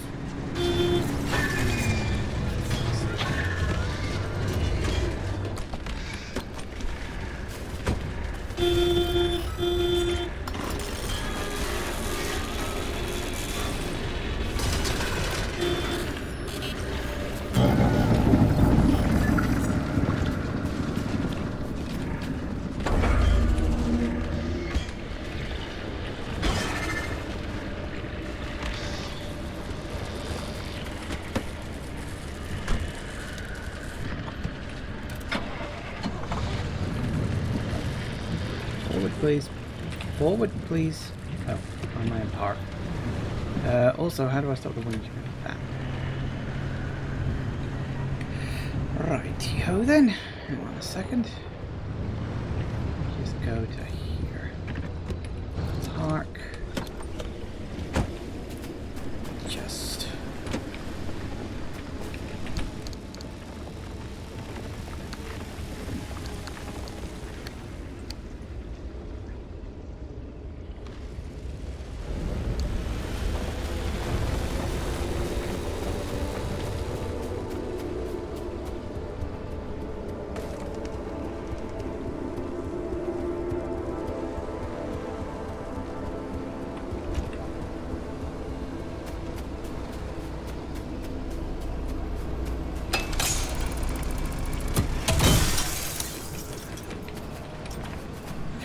Forward, please. Forward, please. Oh, I'm in park. Also, how do I stop the wind? That. Righty-ho then. Hang on a second. Just go to here. Park. Just.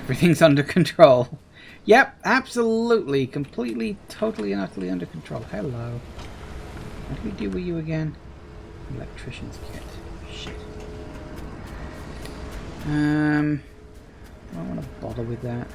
Everything's under control. Yep, absolutely, completely, totally and utterly under control. Hello. What do we do with you again? Electrician's kit. Shit. I don't want to bother with that.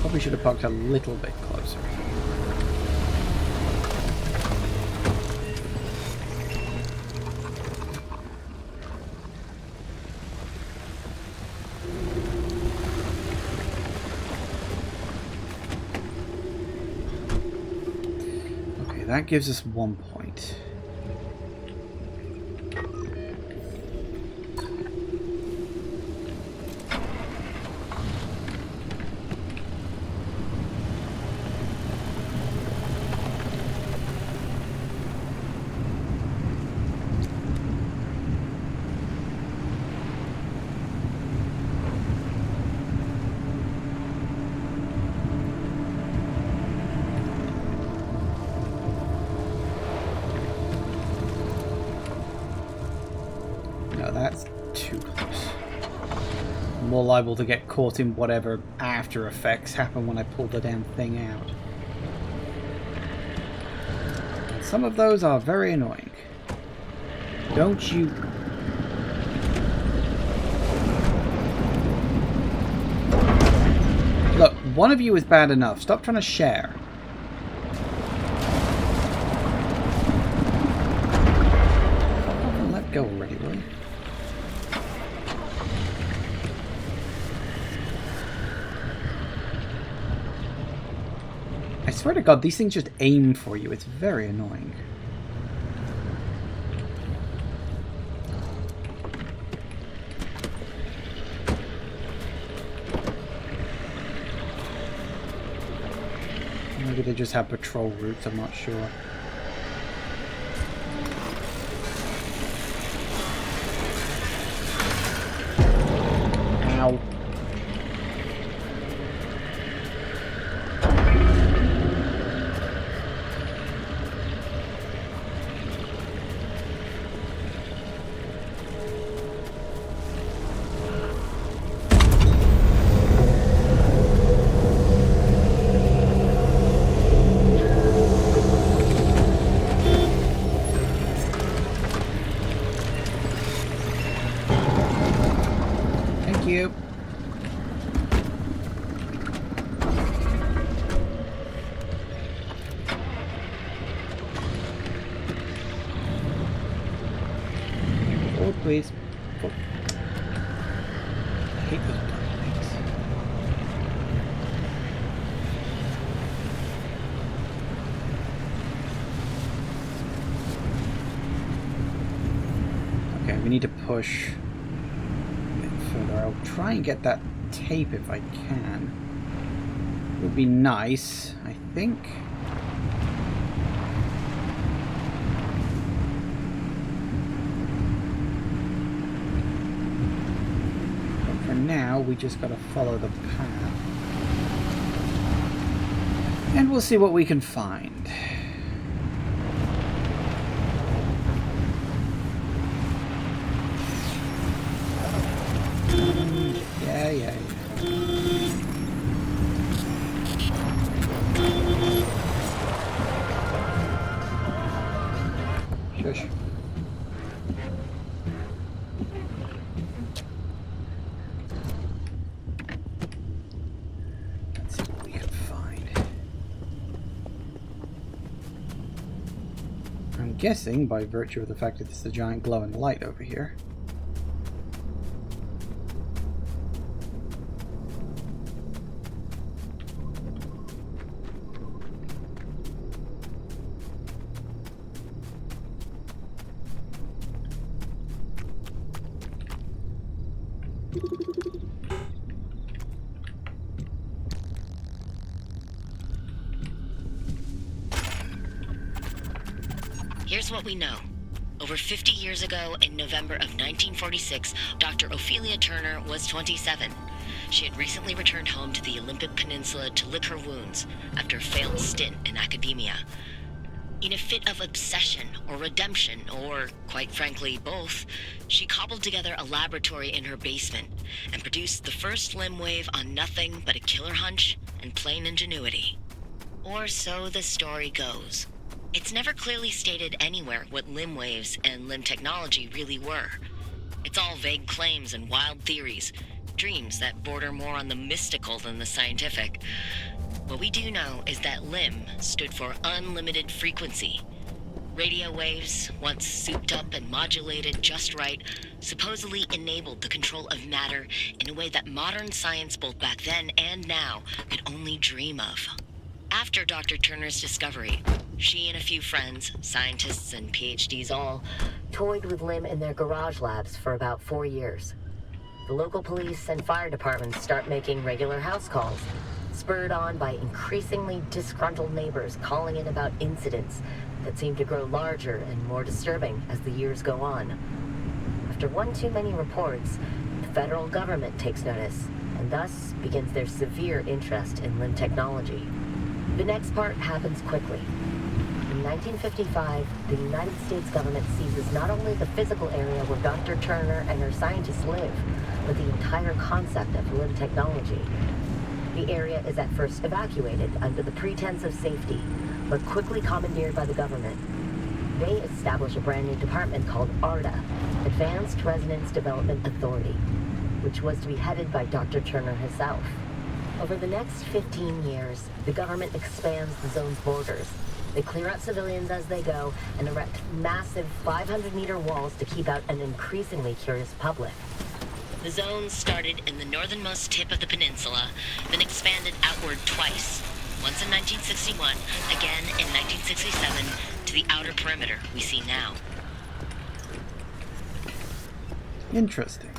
Probably should have parked a little bit closer. Okay, that gives us 1 point. No, that's too close. I'm more liable to get caught in whatever after effects happen when I pull the damn thing out. And some of those are very annoying. Don't you... one of you is bad enough. Stop trying to share. Let go already, will you? I swear to God, these things just aim for you. It's very annoying. Maybe they just have patrol routes, I'm not sure. Ow. You. Forward, please. Forward. I hate those dark things. Okay, we need to push. I'll try and get that tape if I can. It would be nice, I think. But for now, we just gotta follow the path. And we'll see what we can find. Yeah. Shush. Let's see what we can find. I'm guessing, by virtue of the fact that there's a giant glowing light over here, Here's what we know. Over 50 years ago, in November of 1946, Dr. Ophelia Turner was 27. She had recently returned home to the Olympic Peninsula to lick her wounds after a failed stint in academia. In a fit of obsession or redemption, or, quite frankly, both, she cobbled together a laboratory in her basement and produced the first limb wave on nothing but a killer hunch and plain ingenuity. Or so the story goes. It's never clearly stated anywhere what limb waves and limb technology really were. It's all vague claims and wild theories, dreams that border more on the mystical than the scientific. What we do know is that LIM stood for unlimited frequency. Radio waves, once souped up and modulated just right, supposedly enabled the control of matter in a way that modern science both back then and now could only dream of. After Dr. Turner's discovery, she and a few friends, scientists and PhDs all, toyed with LIM in their garage labs for about 4 years. The local police and fire departments start making regular house calls, spurred on by increasingly disgruntled neighbors calling in about incidents that seem to grow larger and more disturbing as the years go on. After one too many reports, the federal government takes notice, and thus begins their severe interest in LIM technology. The next part happens quickly. In 1955, the United States government seizes not only the physical area where Dr. Turner and her scientists live, but the entire concept of LIM technology. The area is at first evacuated under the pretense of safety, but quickly commandeered by the government. They establish a brand new department called ARDA, Advanced Resonance Development Authority, which was to be headed by Dr. Turner herself. Over the next 15 years, the government expands the zone's borders. They clear out civilians as they go and erect massive 500-meter walls to keep out an increasingly curious public. The zone started in the northernmost tip of the peninsula, then expanded outward twice. Once in 1961, again in 1967, to the outer perimeter we see now. Interesting.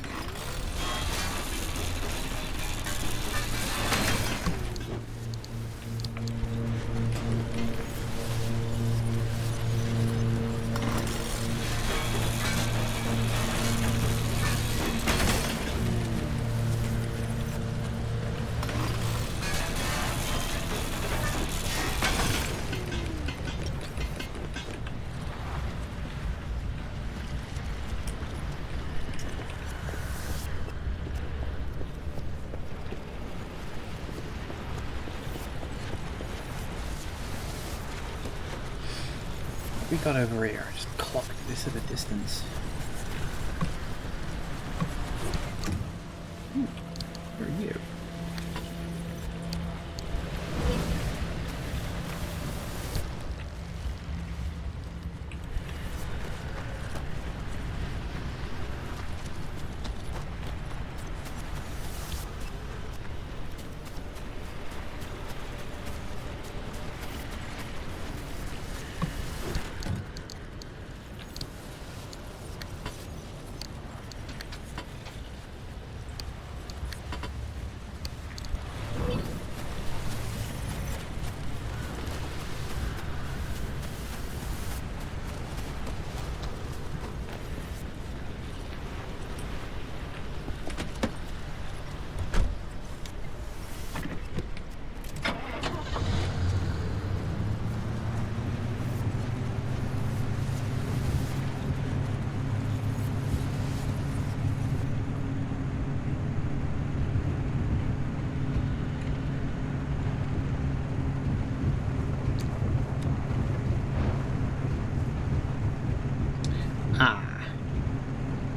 We got over here. Just clocked this at a distance. Who are you?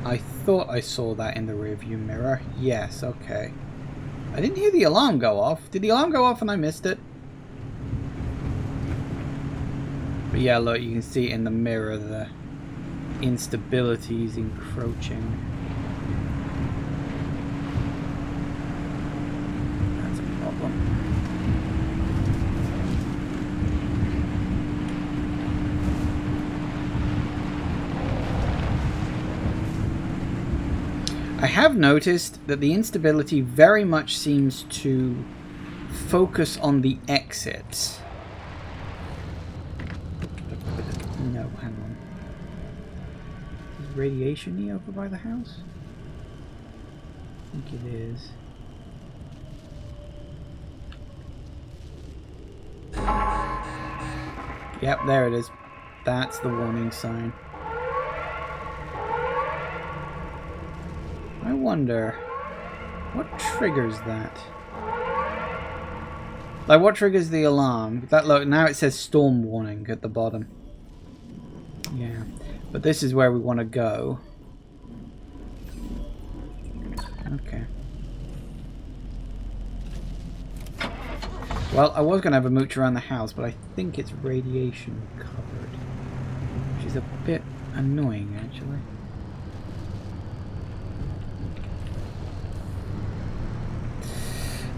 I thought I saw that in the rearview mirror. Yes, okay. I didn't hear the alarm go off. Did the alarm go off and I missed it? But yeah, look, you can see in the mirror the instability is encroaching. That's a problem. I have noticed that the instability very much seems to focus on the exit. No, hang on. Is radiation-y over by the house? I think it is. Yep, there it is. That's the warning sign. I wonder, what triggers that? Like, what triggers the alarm? That look, now it says storm warning at the bottom. Yeah, but this is where we want to go. Okay. Well, I was going to have a mooch around the house, but I think it's radiation covered, which is a bit annoying, actually.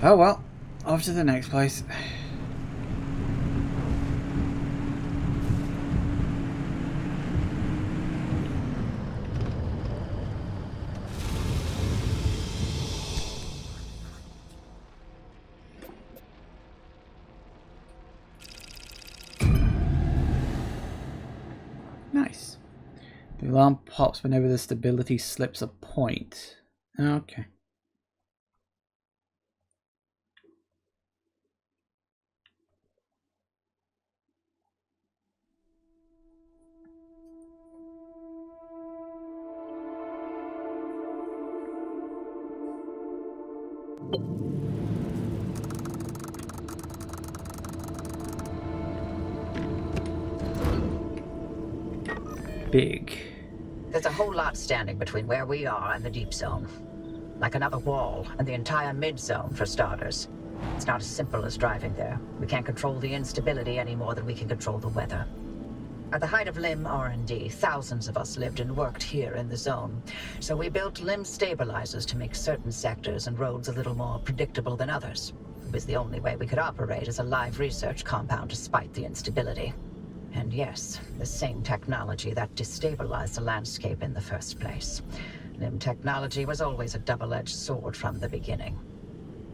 Oh well, off to the next place. Nice. The alarm pops whenever the stability slips a point. Okay. Big. There's a whole lot standing between where we are and the deep zone. Like another wall and the entire mid-zone, for starters. It's not as simple as driving there. We can't control the instability any more than we can control the weather. At the height of LIM R&D, thousands of us lived and worked here in the zone. So we built LIM stabilizers to make certain sectors and roads a little more predictable than others. It was the only way we could operate as a live research compound despite the instability. And yes, the same technology that destabilized the landscape in the first place. LIM technology was always a double-edged sword from the beginning.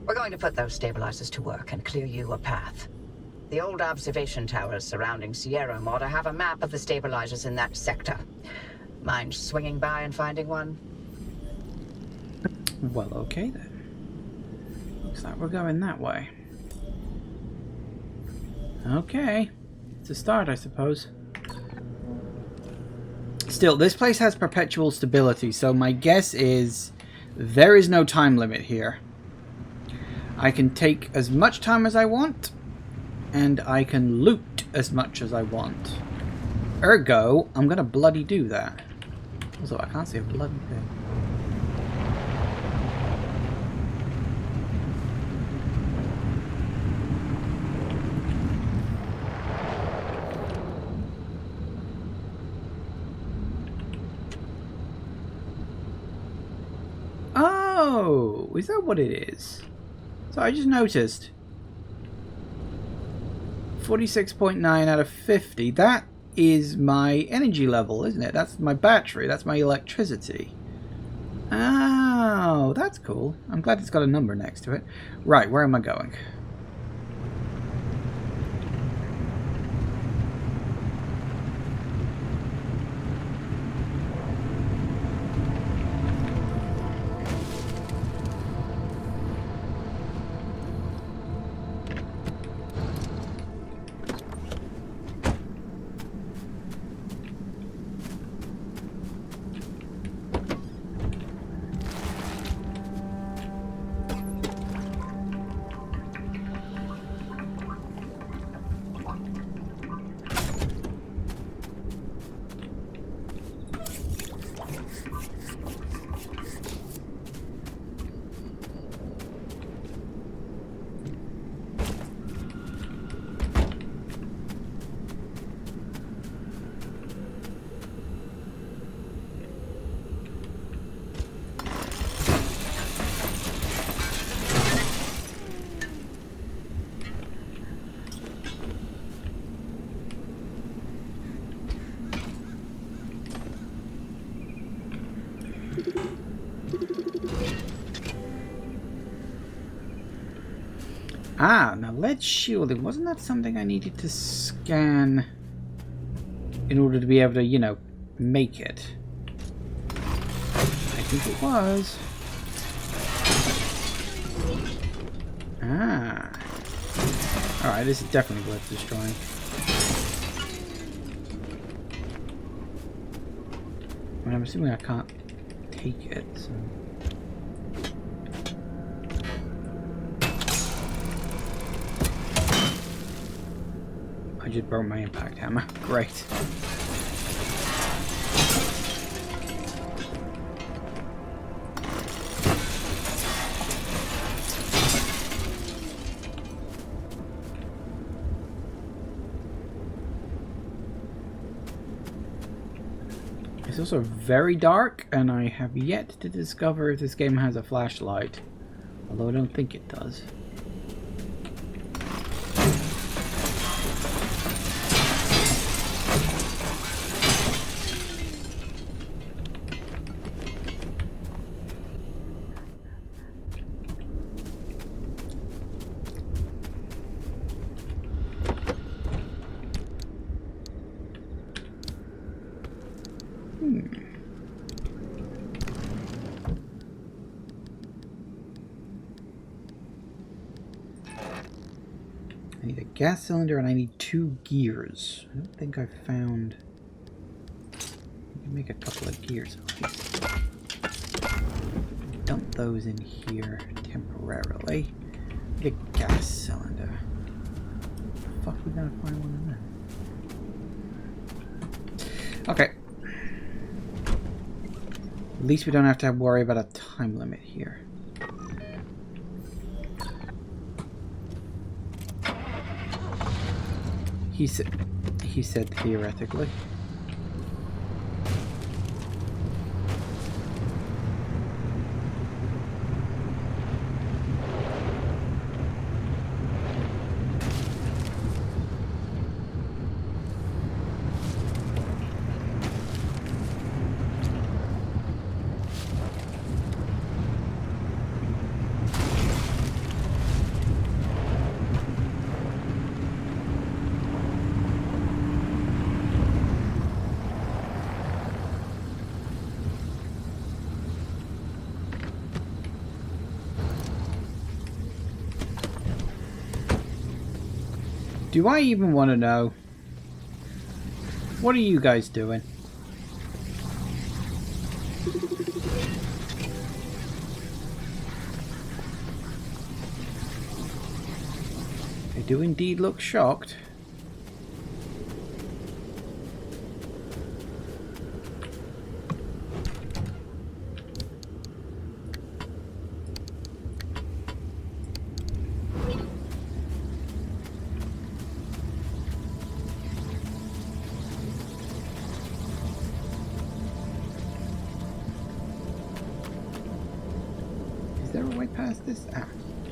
We're going to put those stabilizers to work and clear you a path. The old observation towers surrounding Sierra ought to have a map of the stabilizers in that sector. Mind swinging by and finding one? Well, okay then. Looks like we're going that way. Okay. It's a start, I suppose. Still, this place has perpetual stability, so my guess is there is no time limit here. I can take as much time as I want, and I can loot as much as I want. Ergo, I'm gonna bloody do that. Also, I can't see a bloody thing. Oh, is that what it is? So I just noticed 46.9 out of 50. That is my energy level, isn't it? That's my battery. That's my electricity. Oh, that's cool. I'm glad it's got a number next to it. Right, where am I going? Ah, now lead shielding. Wasn't that something I needed to scan in order to be able to, you know, make it? I think it was. Ah. Alright, this is definitely worth destroying. I mean, I'm assuming I can't take it, so... I just broke my impact hammer. Great. It's also very dark, and I have yet to discover if this game has a flashlight. Although I don't think it does. I need a gas cylinder and I need 2 gears. I don't think I found... I can make a couple of gears at least. Dump those in here temporarily. Get a gas cylinder. How the fuck are we gonna find one of them? Okay. At least we don't have to worry about a time limit here. He said theoretically. Do I even want to know? What are you guys doing? They do indeed look shocked. Is there a way past this? Ah,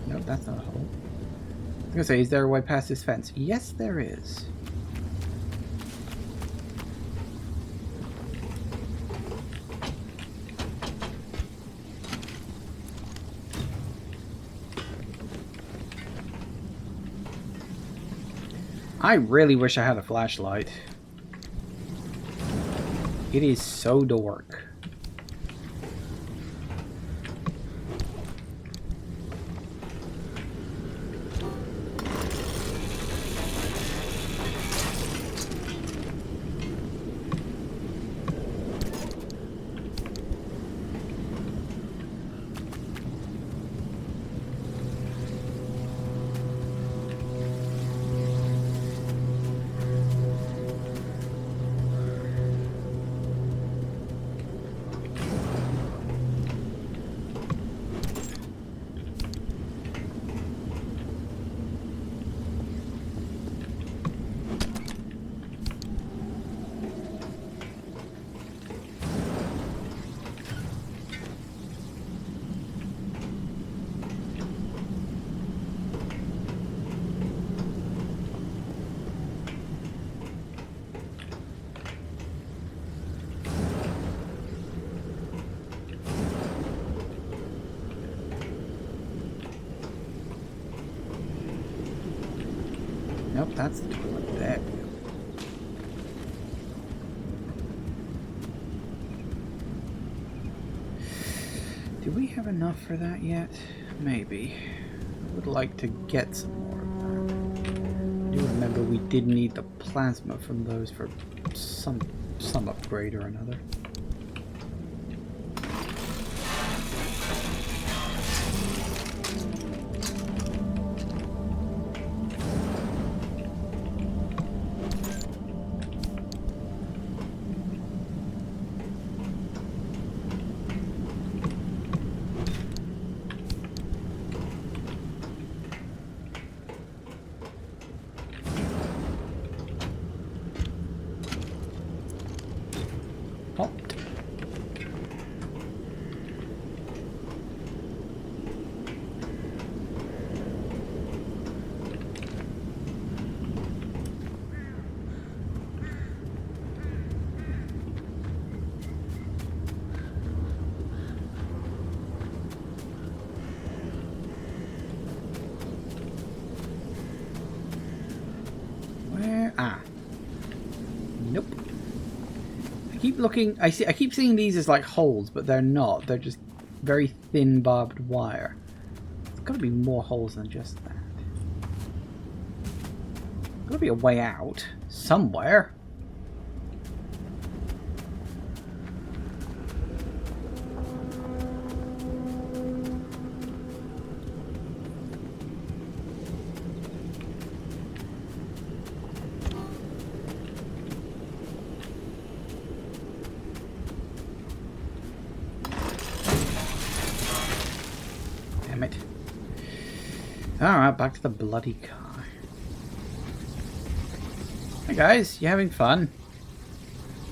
no, that's not a hole. I was gonna say, is there a way past this fence? Yes, there is. I really wish I had a flashlight. It is so dark. Nope, that's the toilet. There we go. Do we have enough for that yet? Maybe. I would like to get some more of that. I do remember we did need the plasma from those for some upgrade or another. Popped. Where? Ah. Nope. Keep looking. I keep seeing these as like holes, but they're not. They're just very thin barbed wire. There's got to be more holes than just that. Got to be a way out somewhere. Alright, back to the bloody car. Hey guys, you having fun?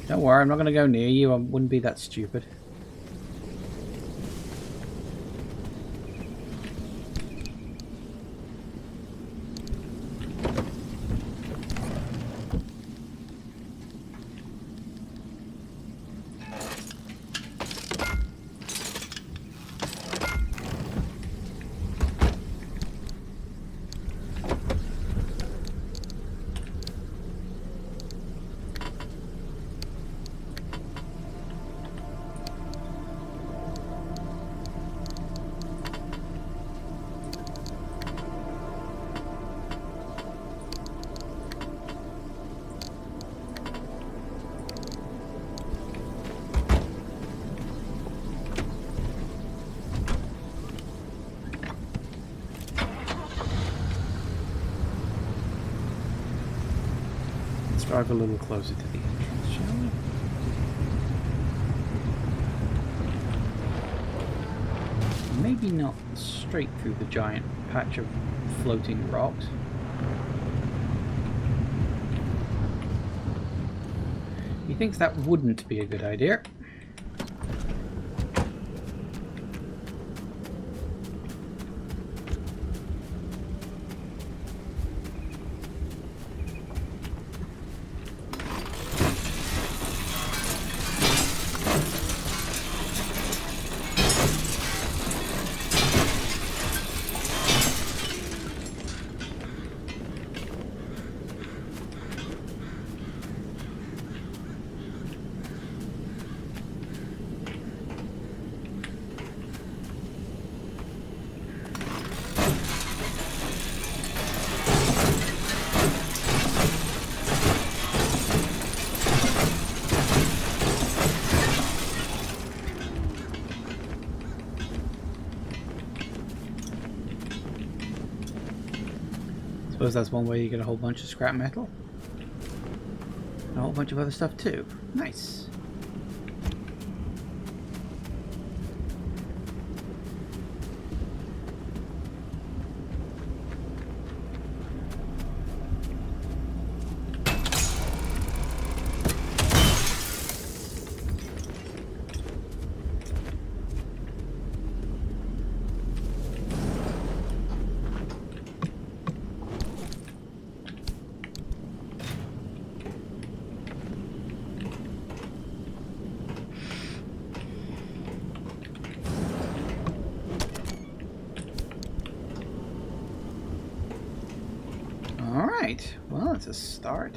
Don't worry, I'm not going to go near you. I wouldn't be that stupid. Drive a little closer to the entrance, shall we? Maybe not straight through the giant patch of floating rocks. He thinks that wouldn't be a good idea. Suppose that's one way you get a whole bunch of scrap metal. And a whole bunch of other stuff too. Nice. Alright, well, it's a start.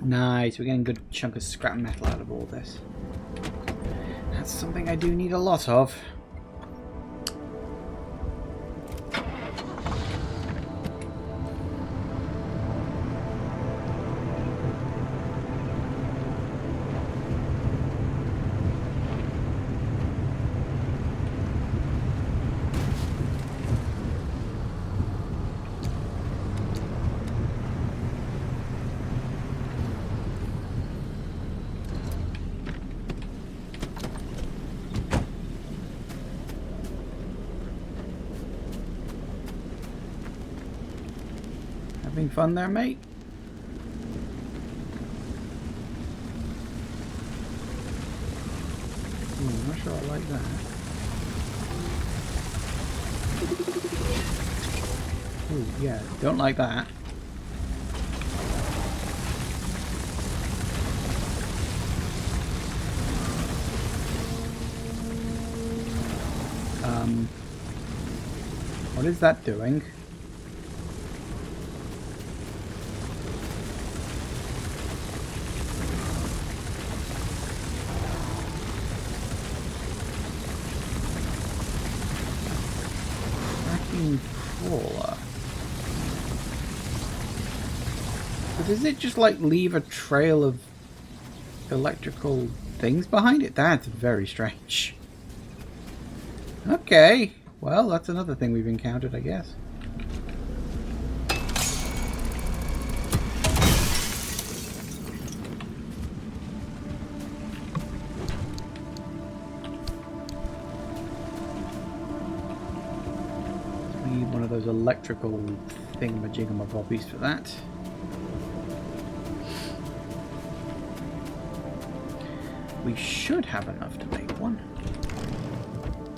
Nice, we're getting a good chunk of scrap metal out of all this. That's something I do need a lot of. Having fun there, mate? I'm not sure I like that. Ooh, yeah, don't like that. What is that doing? Crawler. But does it just like leave a trail of electrical things behind it? That's very strange. Okay, well, that's another thing we've encountered, I guess. need one of those electrical thingamajiggamabobbies for that. We should have enough to make one.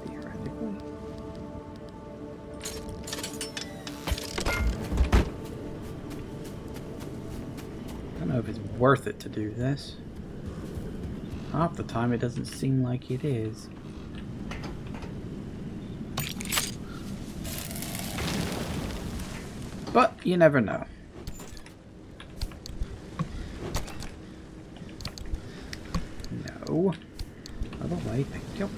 Theoretically. I don't know if it's worth it to do this. Half the time it doesn't seem like it is. But you never know. No. Other way, thank you.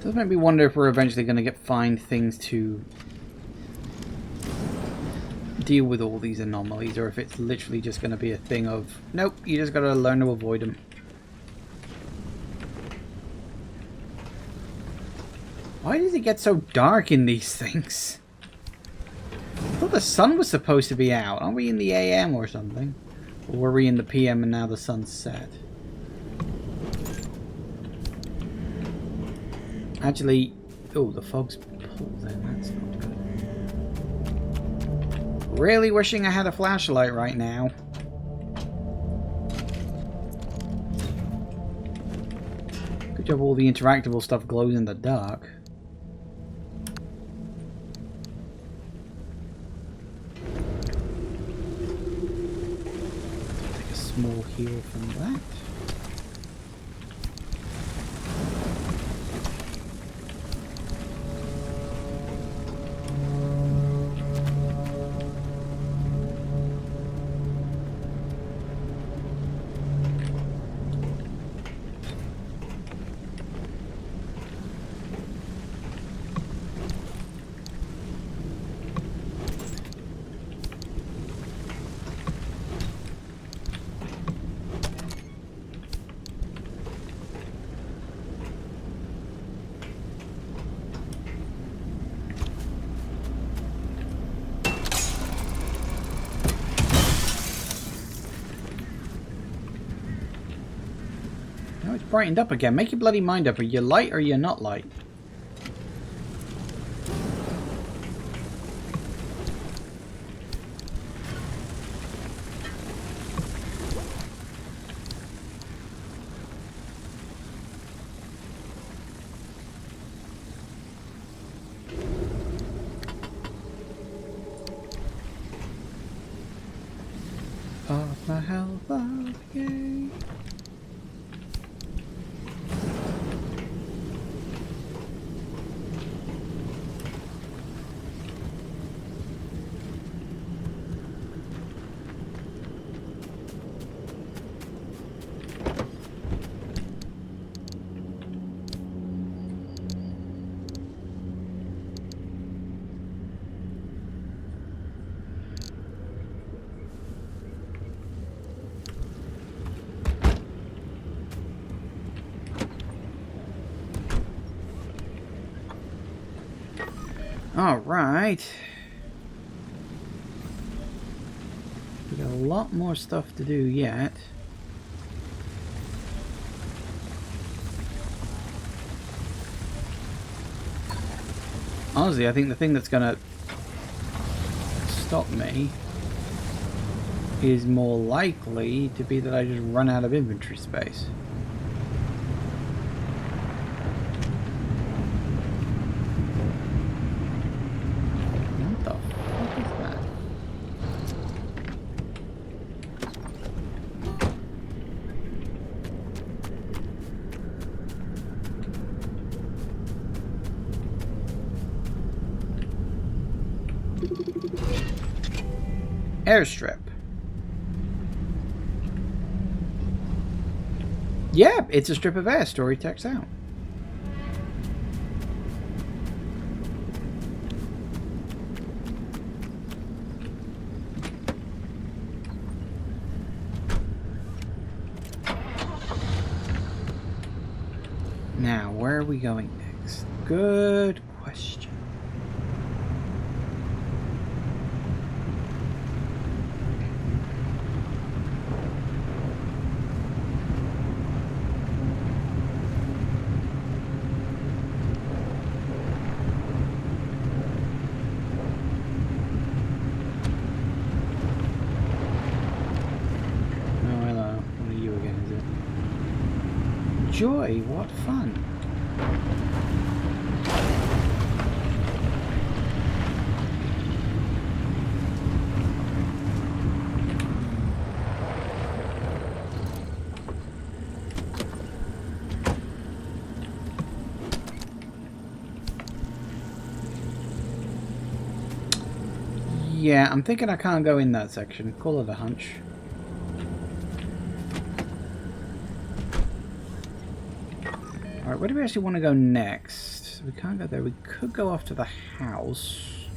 Does make me wonder if we're eventually going to find things to deal with all these anomalies, or if it's literally just going to be a thing of, nope, you just got to learn to avoid them. Why does it get so dark in these things? I thought the sun was supposed to be out. Aren't we in the AM or something? Or were we in the PM and now the sun's set? Actually, oh, the fog's pulled in. That's not good. Really wishing I had a flashlight right now. Good job all the interactable stuff glows in the dark. Take a small heal from that. It's brightened up again. Make your bloody mind up. Are you light or you're not light? Off my health up, yay. All right. We got a lot more stuff to do yet. Honestly, I think the thing that's gonna stop me is more likely to be that I just run out of inventory space. Airstrip. Yeah, it's a strip of air. Story checks out. Now, where are we going next? Good question. Oh, hello. What are you again, is it? Joy, what fun. Yeah, I'm thinking I can't go in that section. Call it a hunch. Alright, where do we actually want to go next? We can't go there. We could go off to the house.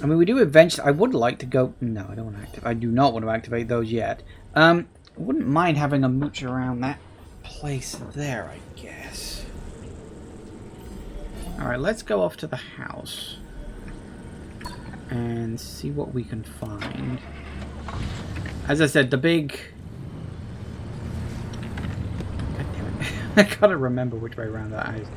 I mean, we do eventually... I would like to go... No, I don't want to activate... I do not want to activate those yet. I wouldn't mind having a mooch around that place there, I guess. Alright, let's go off to the house. And see what we can find. As I said, the big... I gotta remember which way around that is.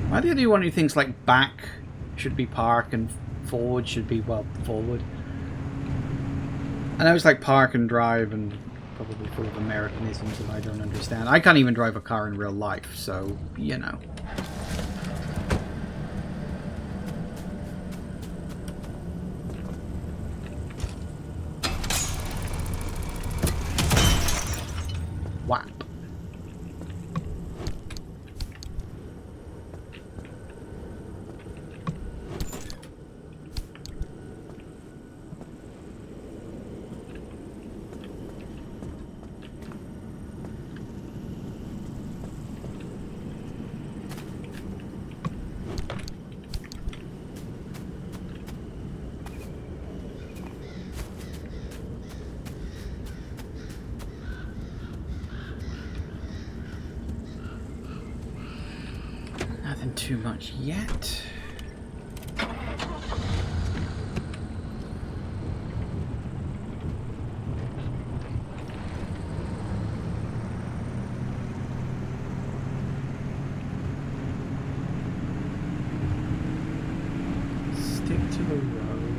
Why do you do one of these things like back should be park and forward should be, well, forward? I know it's like park and drive and probably full of Americanisms that I don't understand. I can't even drive a car in real life, so, you know. Whap. Nothing too much yet. Stick to the road.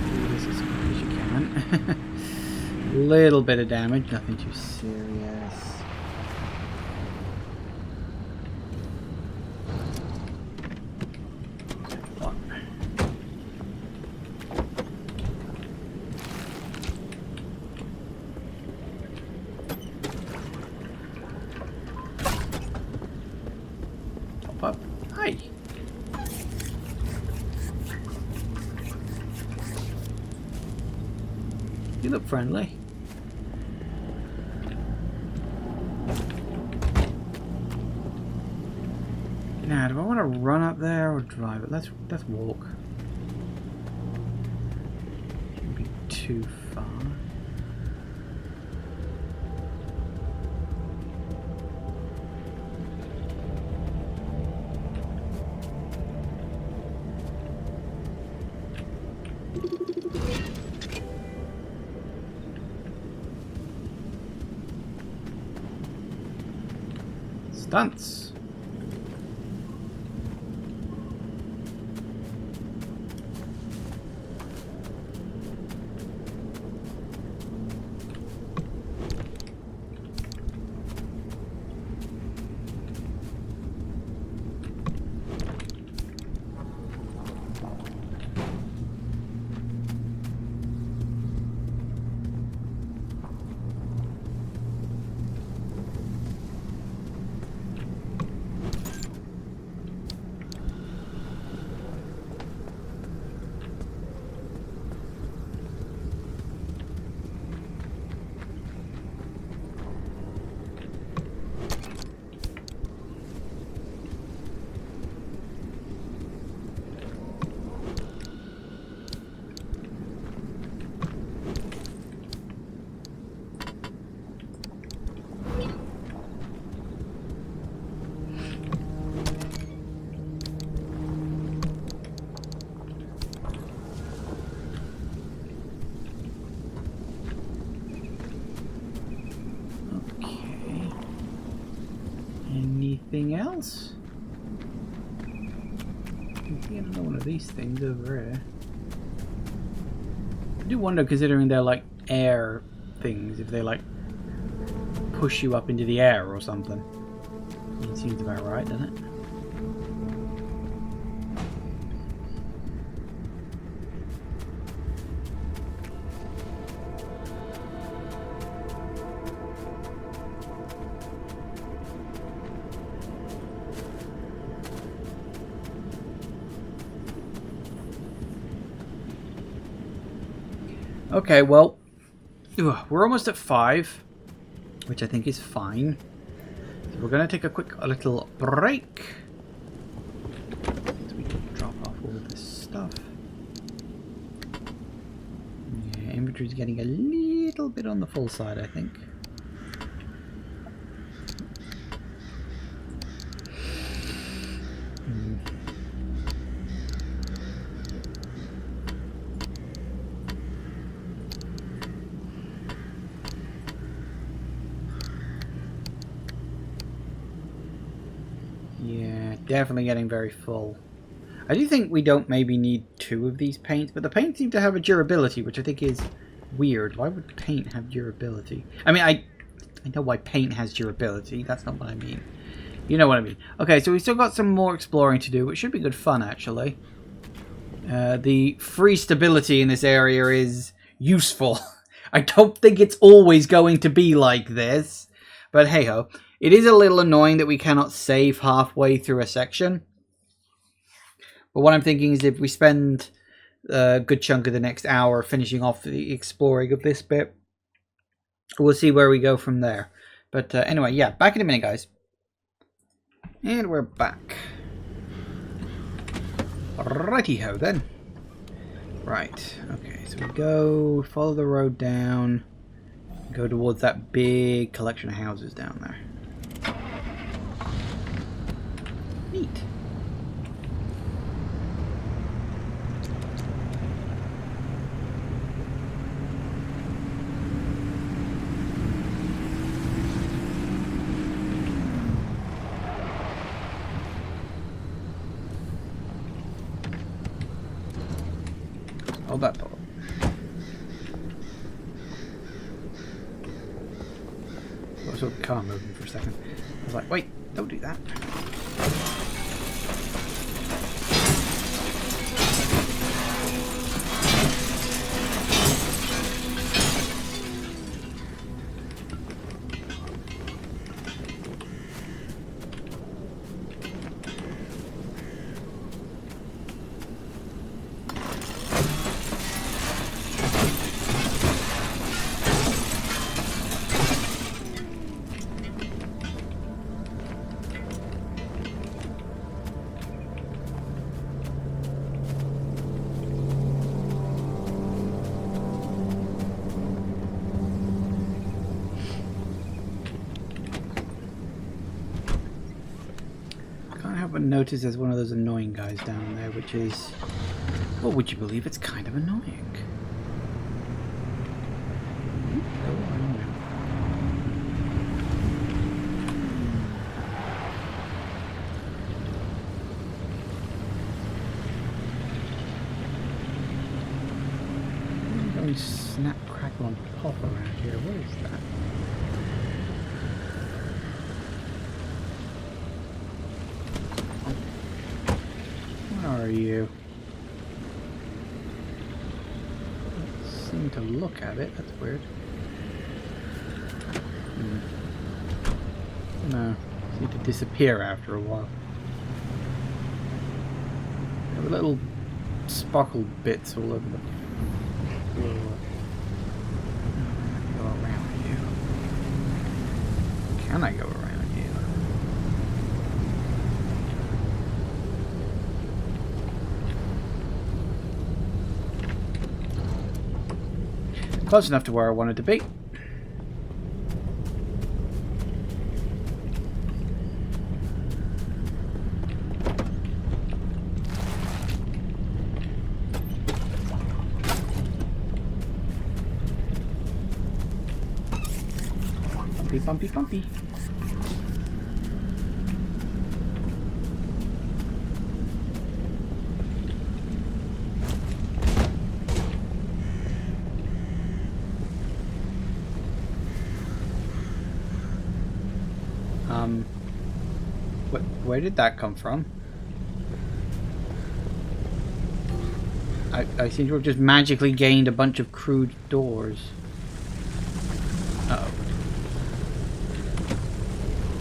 Do this as quick as you can. Little bit of damage, nothing too serious. What? Top up. Hi. You look friendly. Now, do I want to run up there or drive it? Let's walk. Shouldn't be too far. Stunts. anything else? I see another one of these things over here. I do wonder, considering they're like air things, if they like push you up into the air or something. It seems about right, doesn't it? Okay, well, we're almost at 5, which I think is fine. So we're going to take a little break. So we can drop off all of this stuff. Yeah, inventory's getting a little bit on the full side, I think. Yeah, definitely getting very full. I do think we don't maybe need 2 of these paints, but the paints seem to have a durability, which I think is weird. Why would paint have durability? I mean, I know why paint has durability. That's not what I mean. You know what I mean. Okay, so we've still got some more exploring to do, which should be good fun, actually. The free stability in this area is useful. I don't think it's always going to be like this, but hey-ho. It is a little annoying that we cannot save halfway through a section. But what I'm thinking is if we spend a good chunk of the next hour finishing off the exploring of this bit, we'll see where we go from there. But anyway, yeah, back in a minute, guys. And we're back. Righty-ho, then. Right, okay, so we go, follow the road down, go towards that big collection of houses down there. Neat. Hold that thought. I saw the car moving for a second. I was like, wait, don't do that. Notice there's one of those annoying guys down there, which is, well, would you believe it's kind of annoying? Going snap, crackle, and pop around here. What is that? Are you? Don't seem to look at it. That's weird. No, seem to disappear after a while. There were little sparkled bits all over the floor. Go around you. Can I go around you? Close enough to where I wanted to be. Bumpy, bumpy, bumpy. Where did that come from? I seem to have just magically gained a bunch of crude doors. Uh-oh.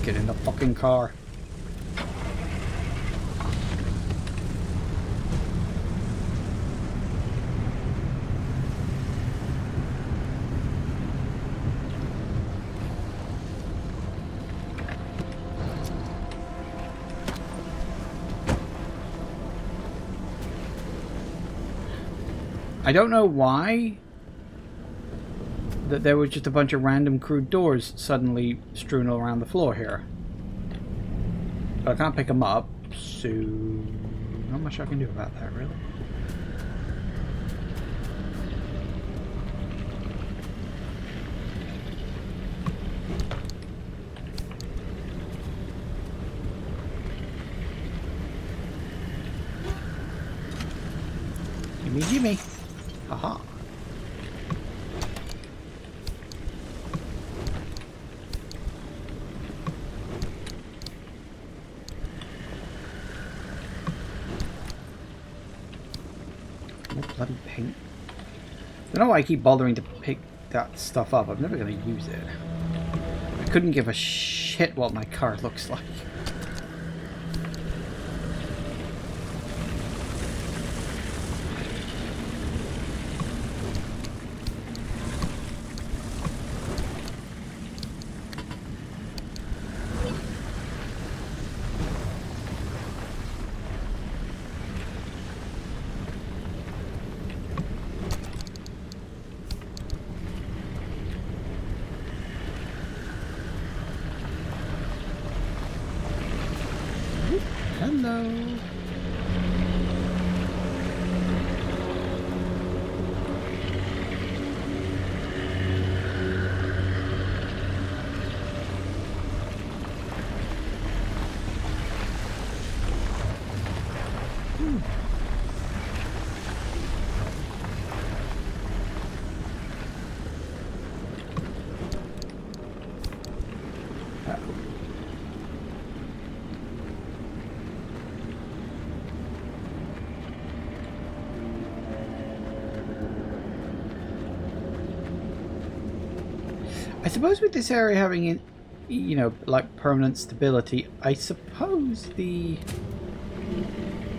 Get in the fucking car. I don't know why that there was just a bunch of random crude doors suddenly strewn all around the floor here. But I can't pick them up, so not much I can do about that, really. Gimme, gimme. Aha. More bloody paint. I don't know why I keep bothering to pick that stuff up. I'm never going to use it. I couldn't give a shit what my car looks like. Hello. I suppose with this area having, you know, like permanent stability, I suppose the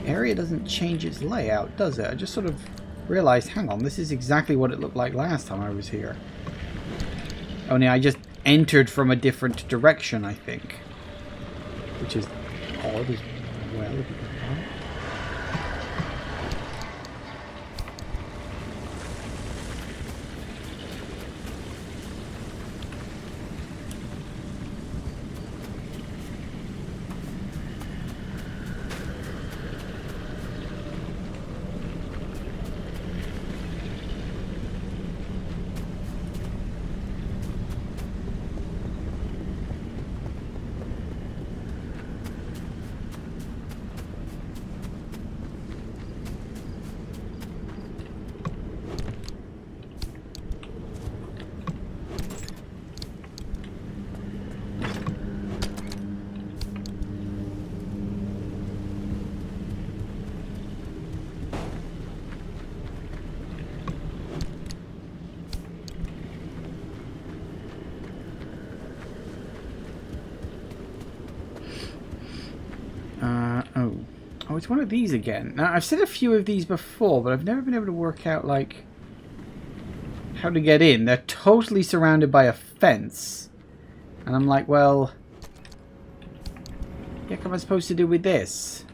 area doesn't change its layout, does it? I just sort of realized, hang on, this is exactly what it looked like last time I was here. Only I just entered from a different direction, I think. Which is odd as well. Oh, it's one of these again. Now, I've seen a few of these before, but I've never been able to work out, like, how to get in. They're totally surrounded by a fence. And I'm like, well, what am I supposed to do with this?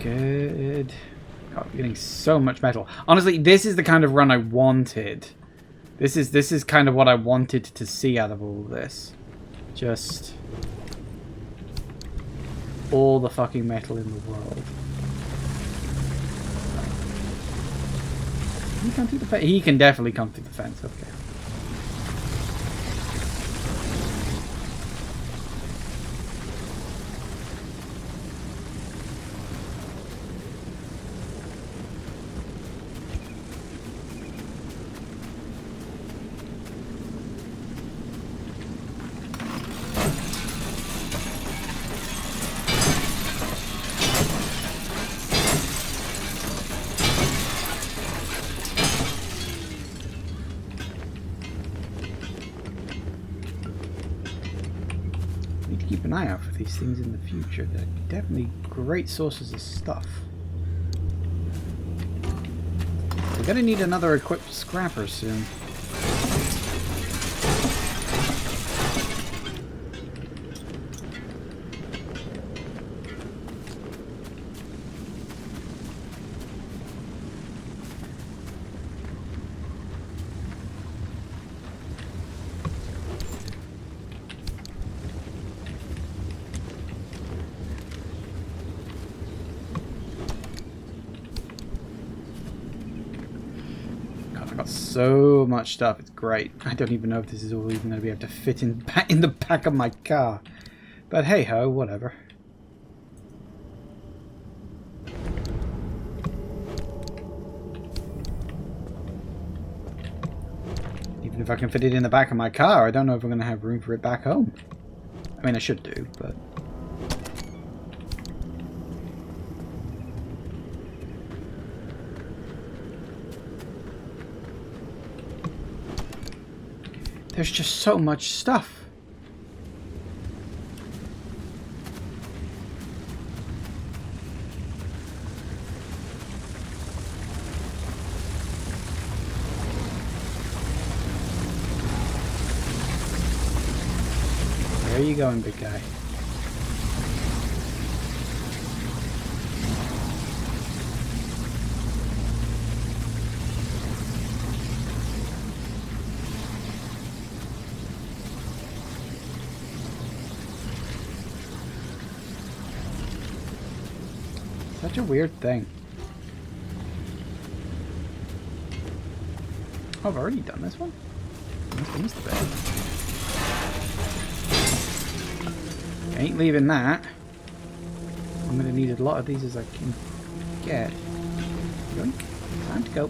Good. God, we're getting so much metal. Honestly, this is the kind of run I wanted. This is kind of what I wanted to see out of all this. Just all the fucking metal in the world. Can he come through the fence? He can definitely come through the fence. Okay. Keep an eye out for these things in the future. They're definitely great sources of stuff. We're gonna need another equipped scrapper soon. So much stuff, it's great. I don't even know if this is all even going to be able to fit in the back of my car. But hey ho, whatever. Even if I can fit it in the back of my car, I don't know if I'm going to have room for it back home. I mean, I should do, but... There's just so much stuff. Where are you going, big guy? Such a weird thing. Oh, I've already done this one? I missed the bit. Ain't leaving that. I'm going to need a lot of these as I can get. Yoink. Time to go.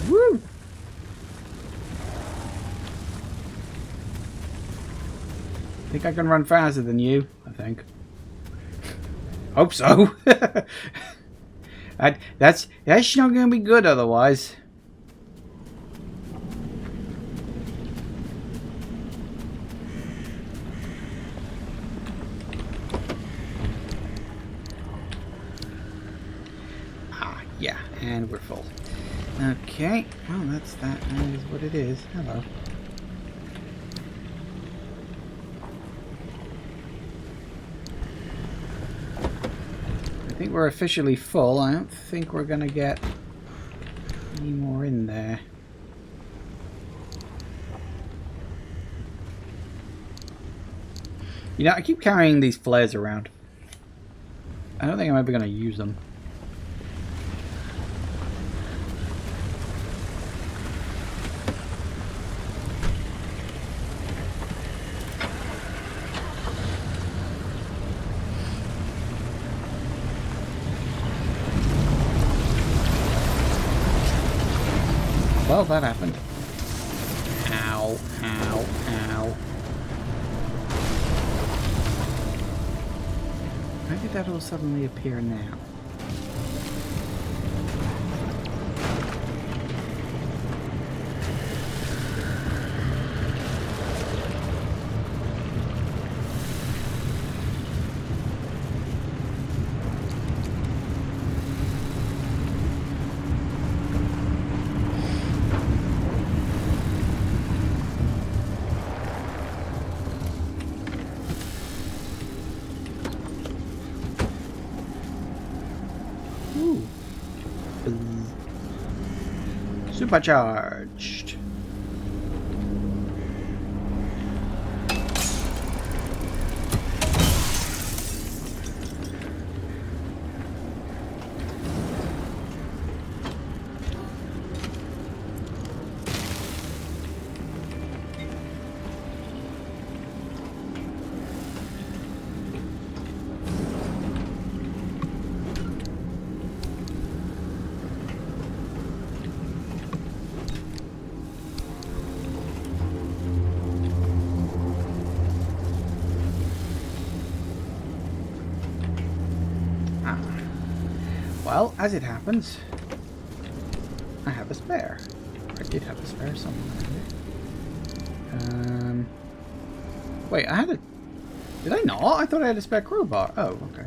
Woo! I think I can run faster than you, I think. Hope so. That's not going to be good otherwise. Ah, yeah, and we're full. Okay, well that is what it is. Hello. I think we're officially full. I don't think we're gonna get any more in there. You know, I keep carrying these flares around. I don't think I'm ever gonna use them. Well, that happened. Ow, ow, ow. Why did that all suddenly appear now? Supercharged. Well, as it happens, I have a spare. I did have a spare somewhere. Wait, I had a... Did I not? I thought I had a spare crowbar. Oh, okay.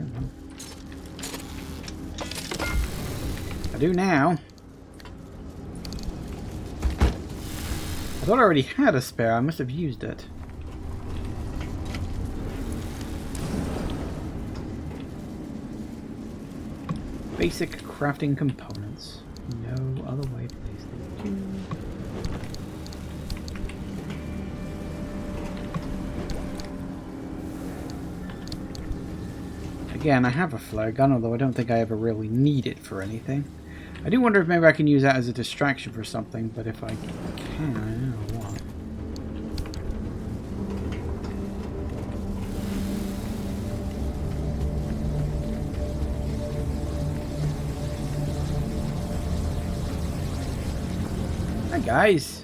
I do now. I thought I already had a spare. I must have used it. Basic crafting components. No other way, please. Thank you. Again, I have a flare gun, although I don't think I ever really need it for anything. I do wonder if maybe I can use that as a distraction for something, but if I can, I don't know what. Hi guys.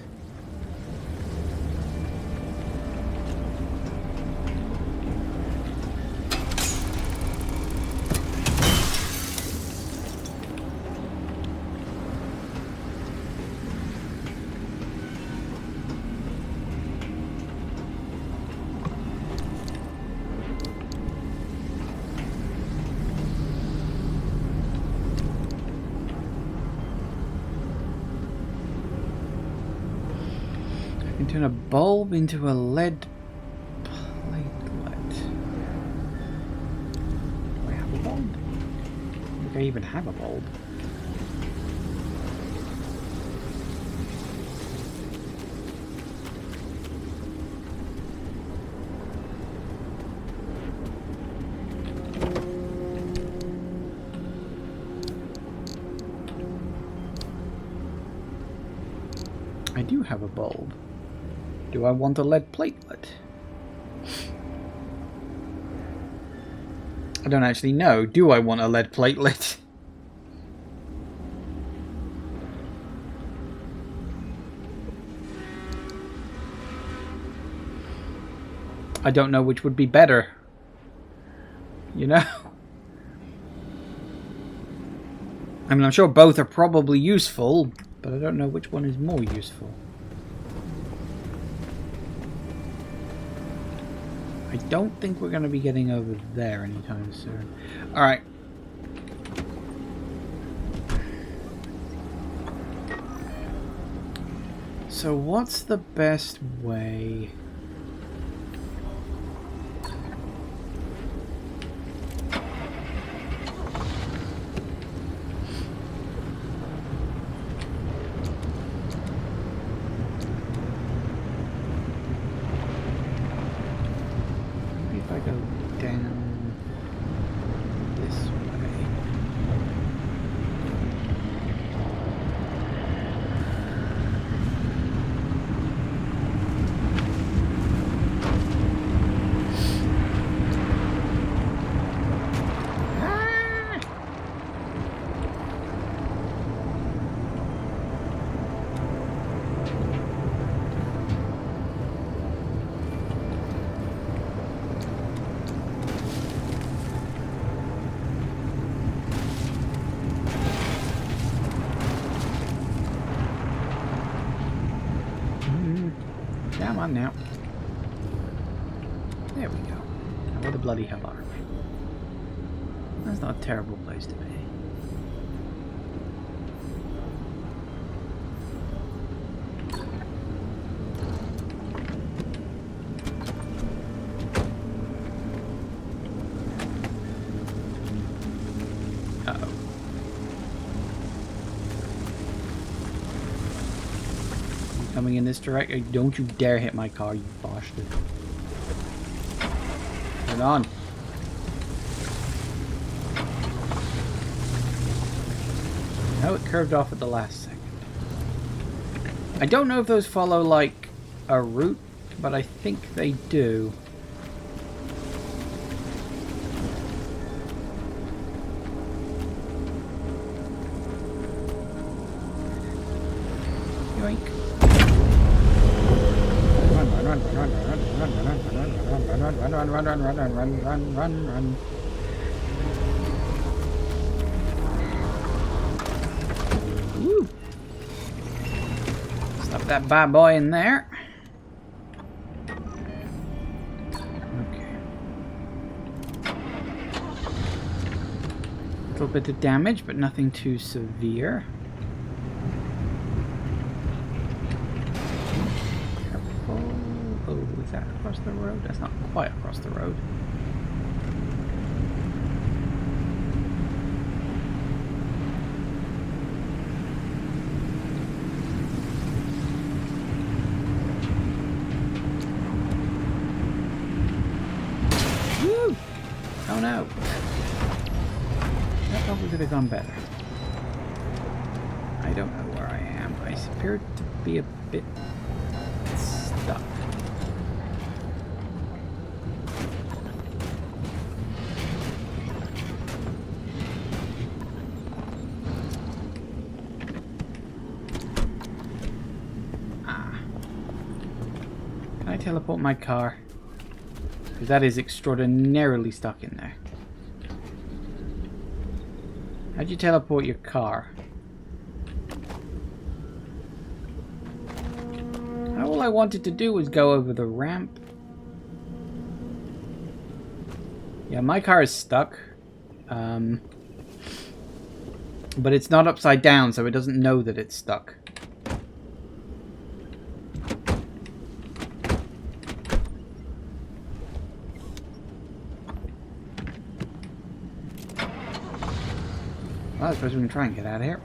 Turn a bulb into a lead platelet. Do I have a bulb? I don't think I even have a bulb. I do have a bulb. Do I want a lead platelet? I don't actually know. Do I want a lead platelet? I don't know which would be better. You know? I mean, I'm sure both are probably useful, but I don't know which one is more useful. I don't think we're going to be getting over there anytime soon. Alright. So what's the best way? Come on now. There we go. Now where the bloody hell are we? That's not a terrible place to be. coming in this direction. Don't you dare hit my car, you bastard. Hold on. No, it curved off at the last second. I don't know if those follow, like, a route, but I think they do. Yoink. Run. Woo. Stop that bad boy in there. Okay. A little bit of damage, but nothing too severe. Oh, is that across the road? That's not quite across the road. Woo! Oh no! That probably could have gone better. I don't know where I am. I appear to be a bit stuck. Can I teleport my car? Because that is extraordinarily stuck in there. How'd you teleport your car? All I wanted to do was go over the ramp. Yeah, my car is stuck. But it's not upside down, so it doesn't know that it's stuck. Well, I suppose we can try and get out of here.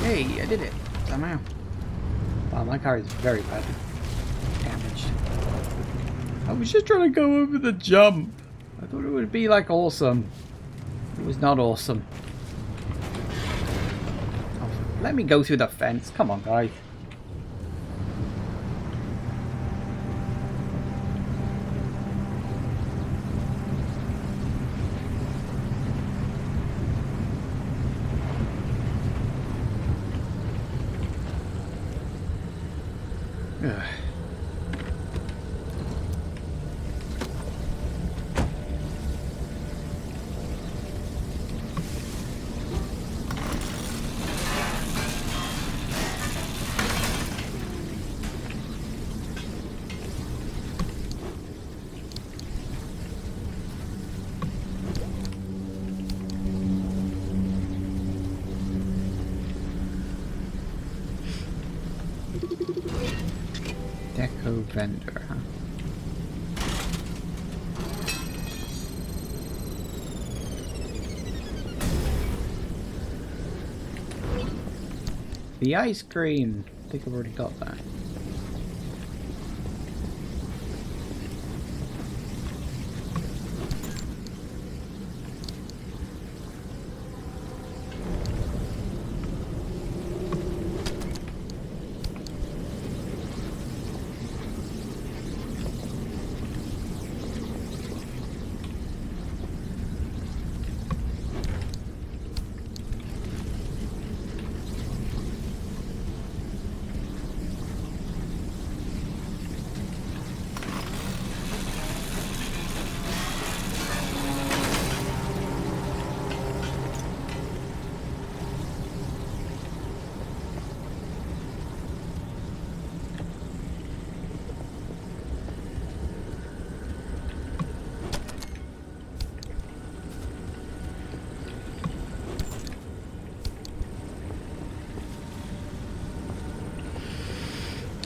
Hey, I did it somehow. Wow, my car is very badly damaged. I was just trying to go over the jump. I thought it would be like awesome. It was not awesome. Oh, let me go through the fence. Come on, guys. Ugh. Deco vendor, huh? The ice cream. I think I've already got that.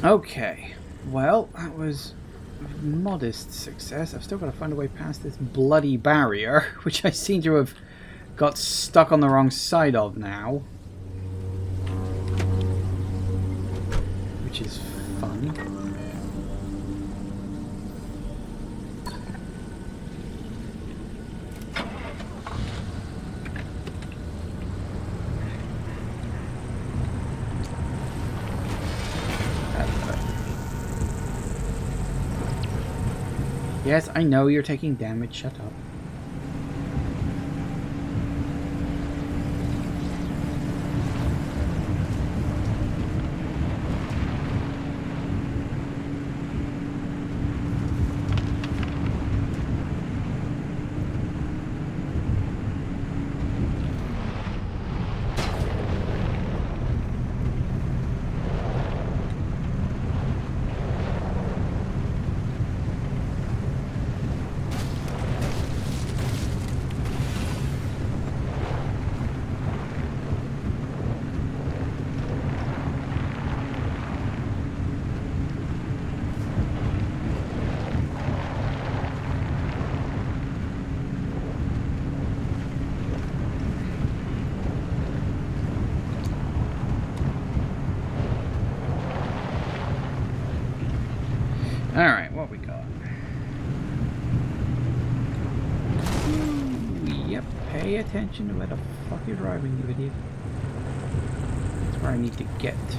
Okay. Well, that was a modest success. I've still got to find a way past this bloody barrier, which I seem to have got stuck on the wrong side of now. Which is fun. Yes, I know you're taking damage. Shut up. Alright, what we got? Ooh, yep, pay attention to where the fuck you're driving, you idiot. That's where I need to get to.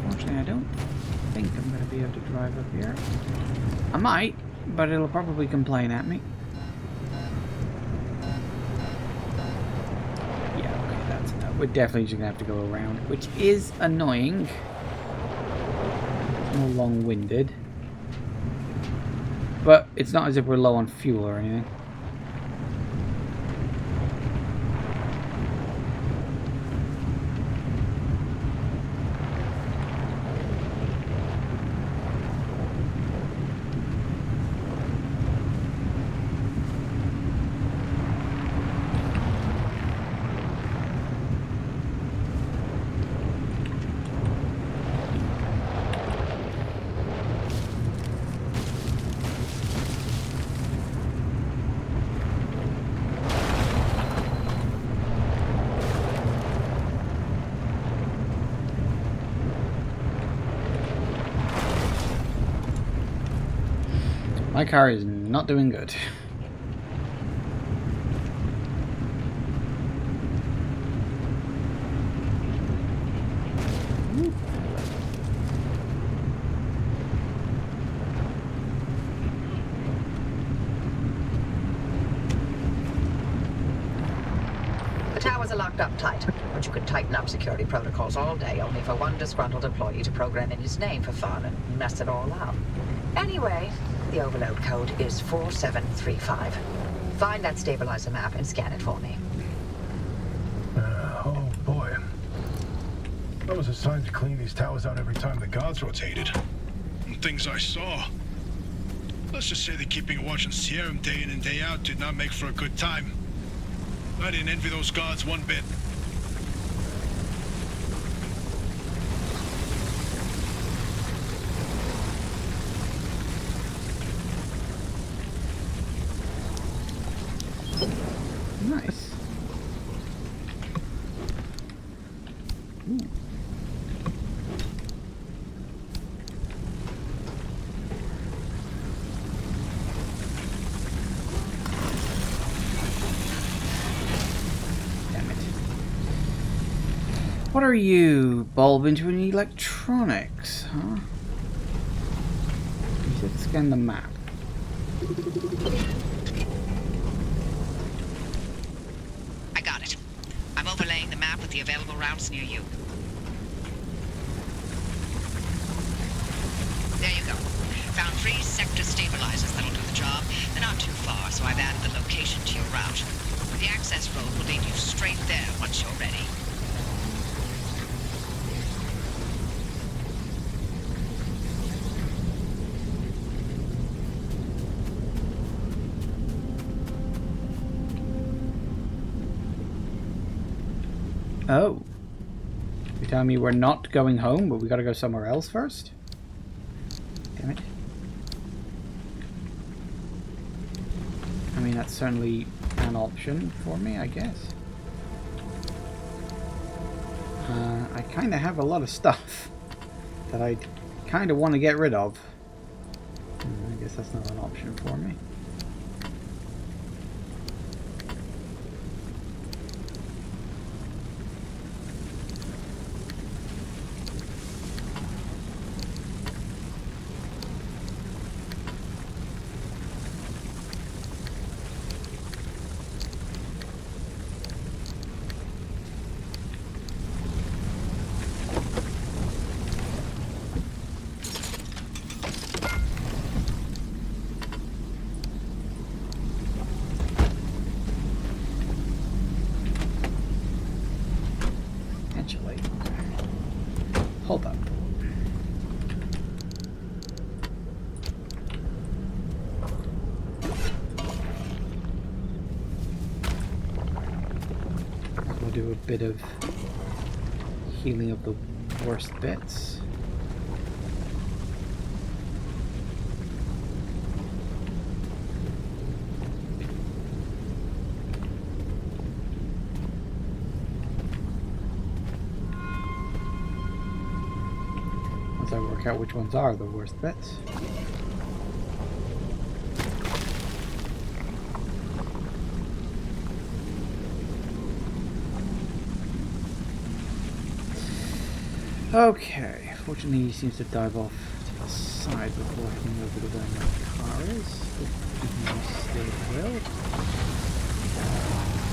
Unfortunately, I don't think I'm going to be able to drive up here. I might, but it'll probably complain at me. We're definitely just going to have to go around, which is annoying. More long-winded. But it's not as if we're low on fuel or anything. My car is not doing good. The towers are locked up tight, but you could tighten up security protocols all day, only for one disgruntled employee to program in his name for fun and mess it all up. Anyway, the overload code is 4735. Find that stabilizer map and scan it for me. Oh boy. I was assigned to clean these towers out every time the guards rotated. And things I saw. Let's just say that keeping a watch on Sierra day in and day out did not make for a good time. I didn't envy those guards one bit. Nice. Ooh. Damn it. What are you, bulb into an electronics, huh? You said scan the map. Overlaying the map with the available routes near you. There you go. Found 3 sector stabilizers that'll do the job. They're not too far, so I've added the location to your route. The access road will lead you straight there once you're ready. Oh. You're telling me we're not going home, but we gotta go somewhere else first? Damn it. I mean, that's certainly an option for me, I guess. I kind of have a lot of stuff that I kind of want to get rid of. I guess that's not an option for me. Hold up. We'll do a bit of healing of the worst bits. I work out which ones are the worst bits. Okay, fortunately he seems to dive off to the side before heading over to where my car is. Stay well.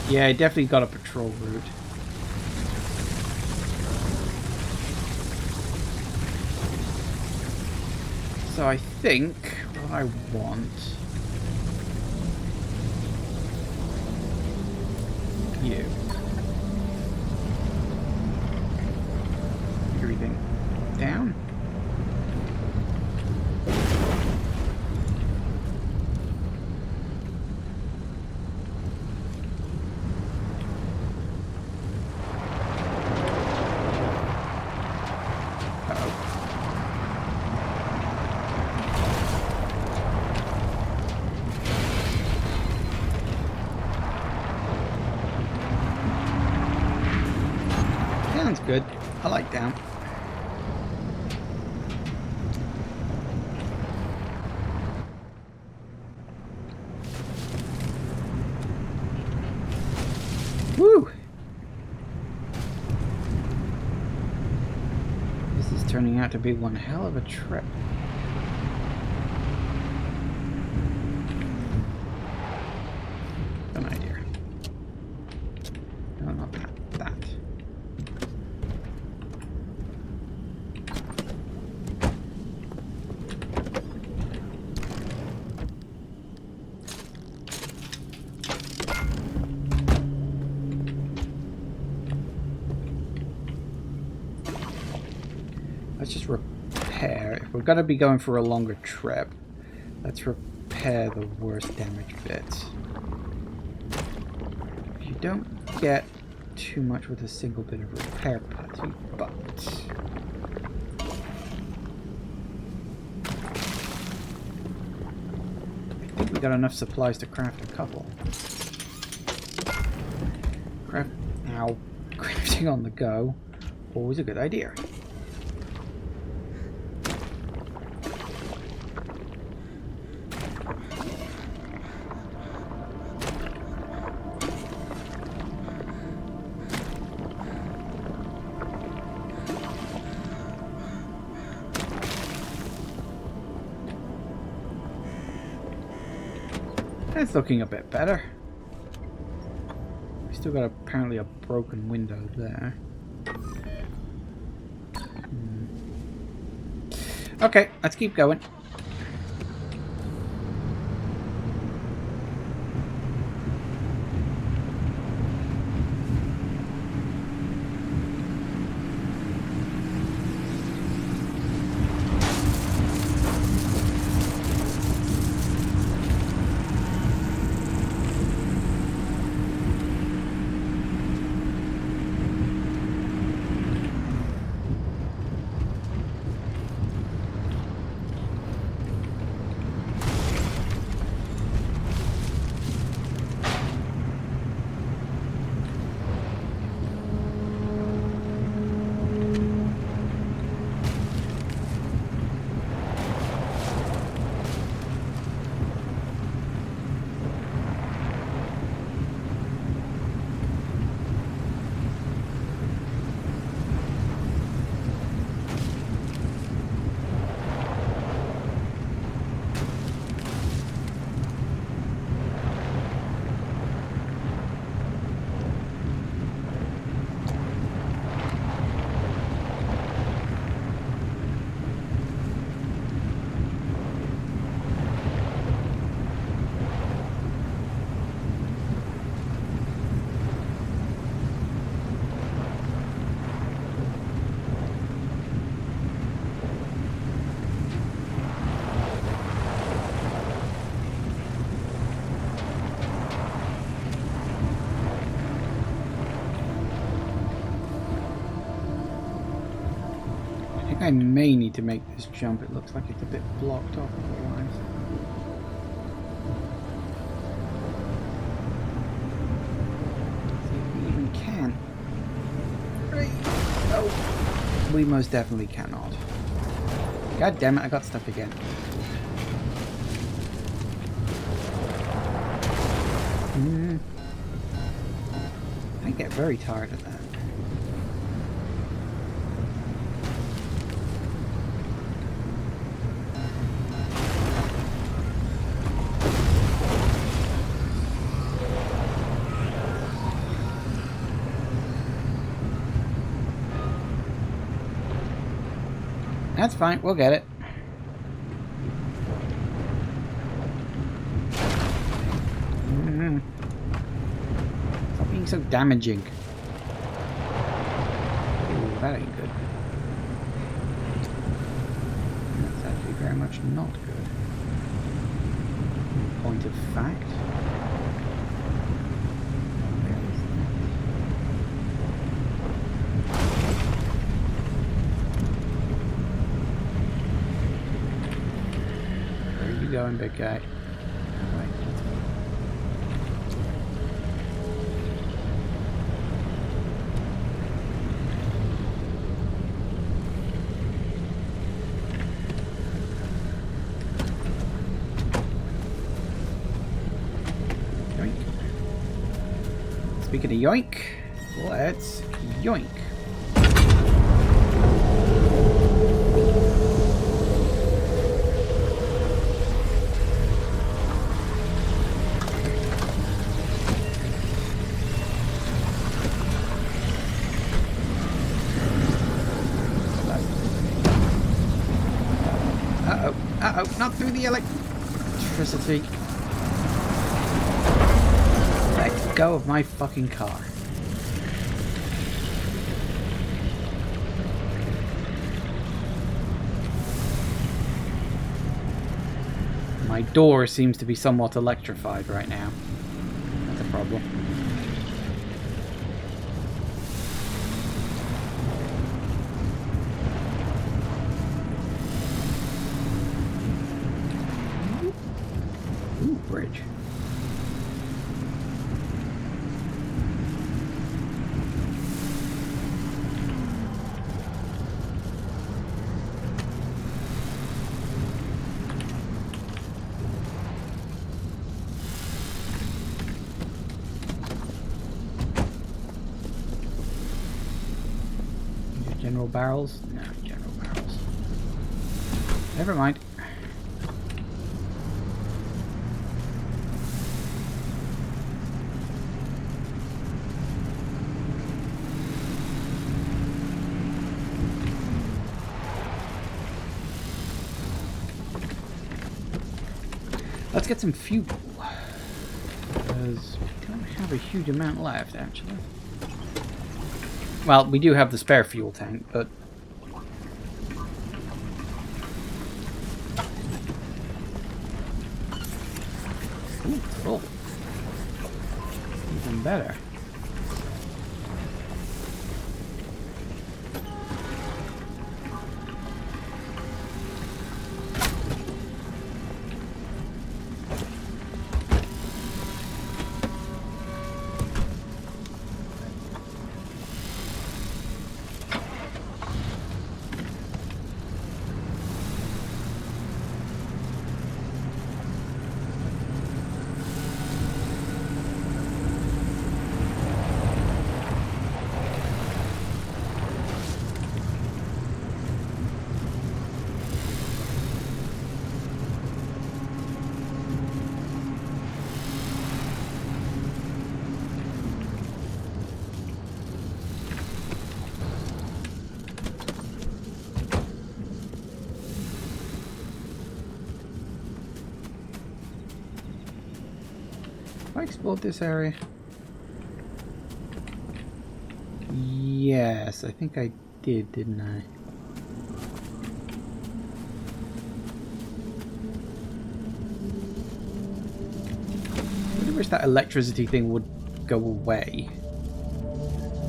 Yeah, I definitely got a patrol route. So I think what I want you. Everything down. Sounds good. I like down. Woo! This is turning out to be one hell of a trip. An idea. No, not that. That. Let's just repair. If we're going to be going for a longer trip, let's repair the worst damaged bits. You don't get too much with a single bit of repair putty, but I think we got enough supplies to craft a couple. Crafting on the go, always a good idea. It's looking a bit better. We still got apparently a broken window there. Okay, let's keep going. I may need to make this jump. It looks like it's a bit blocked off otherwise. See if we even can. Right. Oh, we most definitely cannot. God damn it, I got stuck again. I get very tired of that. That's fine, we'll get it. Stop being so damaging. Ooh, that ain't good. That's actually very much not good. Point of fact. Going, big guy. Right. Yoink. Speaking of yoink, let's yoink. Uh-oh, not through the electricity. Let go of my fucking car. My door seems to be somewhat electrified right now. That's a problem. Bridge. General barrels? No, general barrels. Never mind. Let's get some fuel, because we don't have a huge amount left, actually. Well, we do have the spare fuel tank, but... Ooh, it's full. Even better. Have I explored this area? Yes, I think I did, didn't I? I really wish that electricity thing would go away.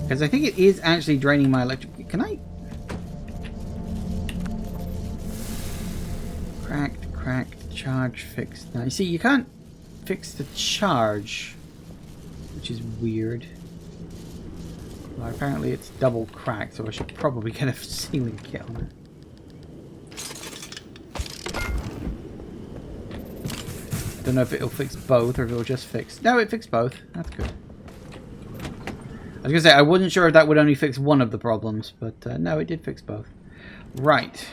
Because I think it is actually draining my electric... Can I... Cracked, charge fixed. Now, you see, you can't fix the charge, which is weird. Well, apparently it's double cracked, so I should probably get a ceiling kit on it. Don't know if it'll fix both or if it'll just fix... No, it fixed both. That's good. I was going to say, I wasn't sure if that would only fix one of the problems, but no, it did fix both. Right.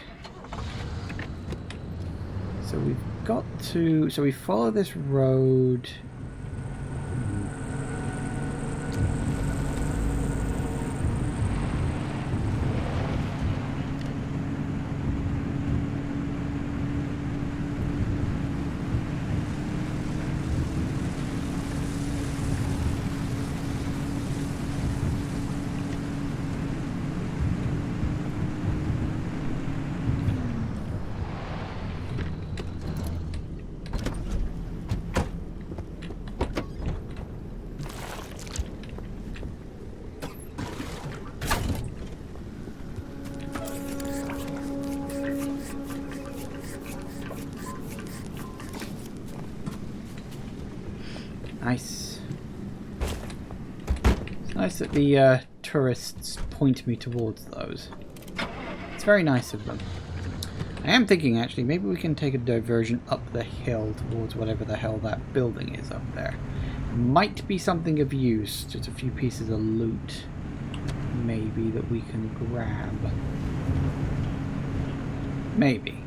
So we've got to... So we follow this road... Nice. It's nice that the tourists point me towards those. It's very nice of them. I am thinking, actually, maybe we can take a diversion up the hill towards whatever the hell that building is up there. Might be something of use. Just a few pieces of loot, maybe, that we can grab. Maybe.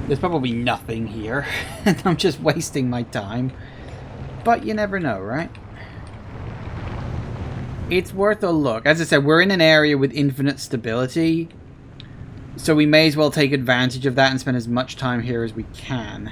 There's probably nothing here, and I'm just wasting my time. But you never know, right? It's worth a look. As I said, we're in an area with infinite stability, so we may as well take advantage of that and spend as much time here as we can.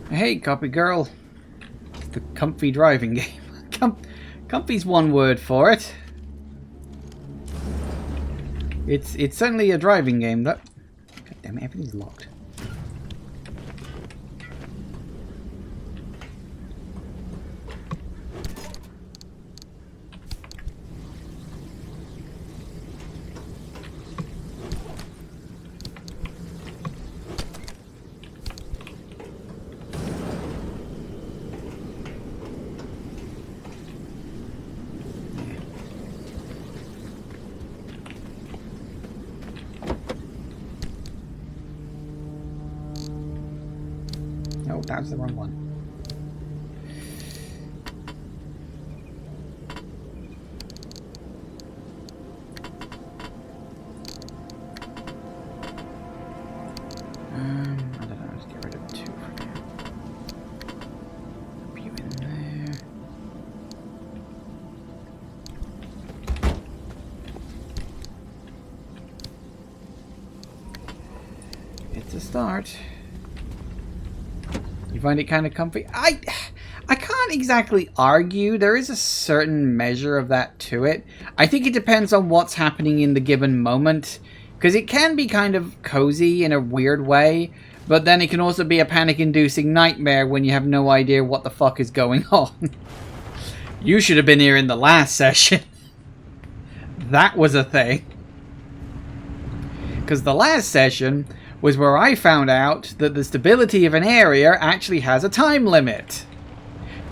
Hey, copy girl. It's the comfy driving game. Comfy's one word for it. It's certainly a driving game. That. God damn it, everything's locked. No, that was the wrong one. I don't know, let's get rid of 2 for now. Put you in there. It's a start. You find it kind of comfy? I can't exactly argue. There is a certain measure of that to it. I think it depends on what's happening in the given moment. Because it can be kind of cozy in a weird way. But then it can also be a panic-inducing nightmare when you have no idea what the fuck is going on. You should have been here in the last session. that was a thing. Because the last session was where I found out that the stability of an area actually has a time limit.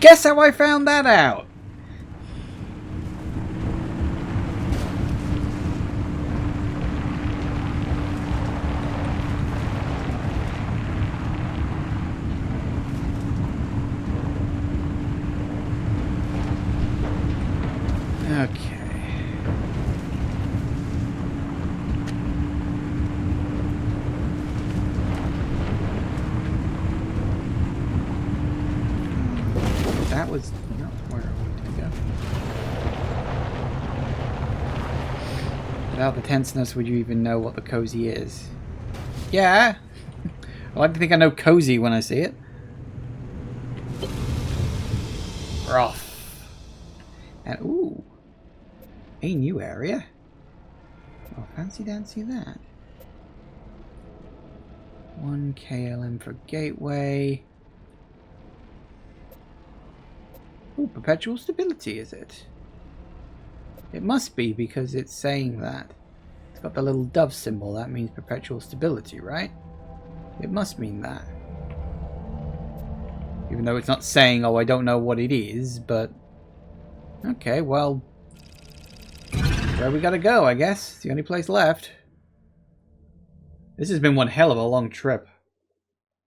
Guess how I found that out? Okay. That was not where I wanted to go. Without the tenseness, would you even know what the cozy is? Yeah. I like to think I know cozy when I see it. Rough. And ooh. A new area. Oh, fancy dancy that. 1 KLM for gateway. Ooh, perpetual stability, is it? It must be, because it's saying that. It's got the little dove symbol. That means perpetual stability, right? It must mean that. Even though it's not saying, oh, I don't know what it is, but... Okay, well... where we gotta go, I guess. It's the only place left. This has been one hell of a long trip.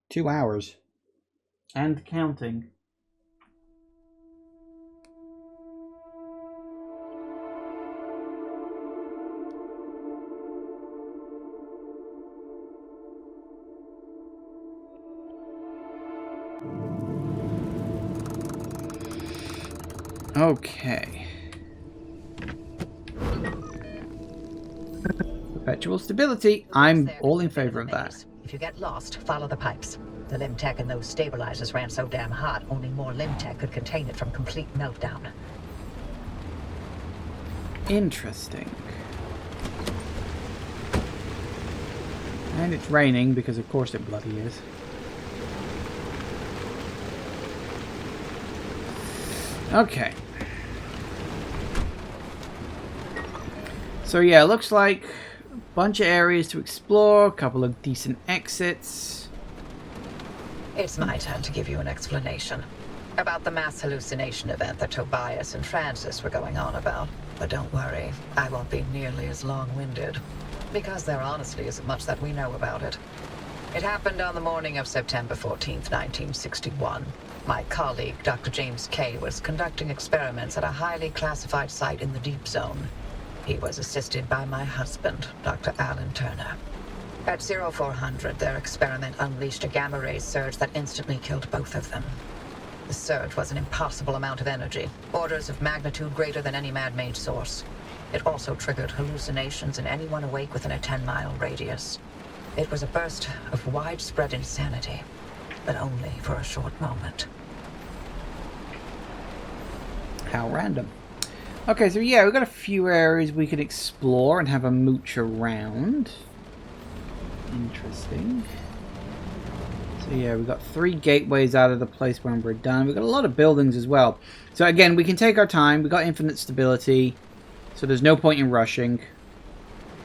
2 hours. And counting. Okay. Perpetual stability. I'm all in favor of that. If you get lost, follow the pipes. The limb tech in those stabilizers ran so damn hot, only more limb tech could contain it from complete meltdown. Interesting. And it's raining, because of course it bloody is. Okay. So yeah, looks like a bunch of areas to explore, a couple of decent exits. It's my turn to give you an explanation about the mass hallucination event that Tobias and Francis were going on about. But don't worry, I won't be nearly as long-winded, because there honestly isn't much that we know about it. It happened on the morning of September 14th, 1961. My colleague, Dr. James Kay, was conducting experiments at a highly classified site in the Deep Zone. He was assisted by my husband, Dr. Alan Turner. At 0400, their experiment unleashed a gamma-ray surge that instantly killed both of them. The surge was an impossible amount of energy, orders of magnitude greater than any man-made source. It also triggered hallucinations in anyone awake within a 10-mile radius. It was a burst of widespread insanity, but only for a short moment. How random. Okay, so yeah, we've got a few areas we could explore and have a mooch around. Interesting. So yeah, we've got 3 gateways out of the place when we're done. We've got a lot of buildings as well. So again, we can take our time. We've got infinite stability, so there's no point in rushing.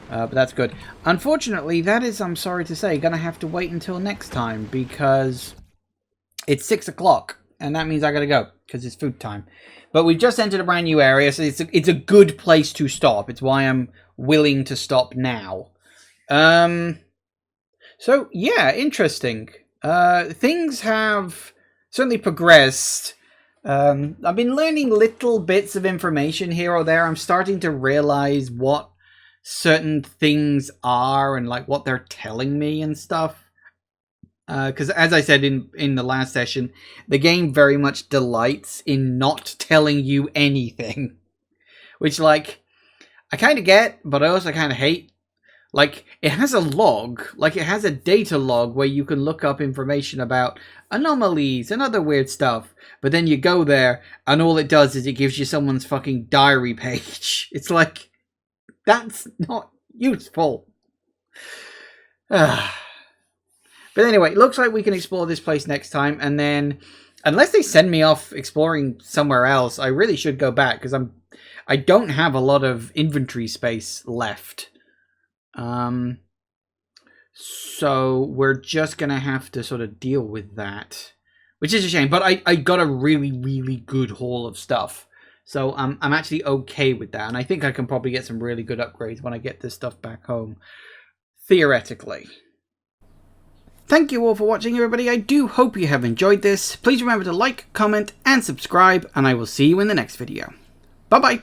But that's good. Unfortunately, that is, I'm sorry to say, going to have to wait until next time, because it's 6 o'clock, and that means I got to go, because it's food time. But we've just entered a brand new area, so it's a good place to stop. It's why I'm willing to stop now. So, yeah, interesting. Things have certainly progressed. I've been learning little bits of information here or there. I'm starting to realize what certain things are and like what they're telling me and stuff. Because as I said in the last session, the game very much delights in not telling you anything. Which, like, I kind of get, but I also kind of hate. Like, it has a log, like it has a data log where you can look up information about anomalies and other weird stuff. But then you go there and all it does is it gives you someone's fucking diary page. It's like, that's not useful. But anyway, it looks like we can explore this place next time. And then, unless they send me off exploring somewhere else, I really should go back because I'm I don't have a lot of inventory space left. So we're just going to have to sort of deal with that, which is a shame. But I got a really, really good haul of stuff. So I'm actually okay with that. And I think I can probably get some really good upgrades when I get this stuff back home, theoretically. Thank you all for watching, everybody. I do hope you have enjoyed this. Please remember to like, comment, and subscribe. And I will see you in the next video. Bye-bye.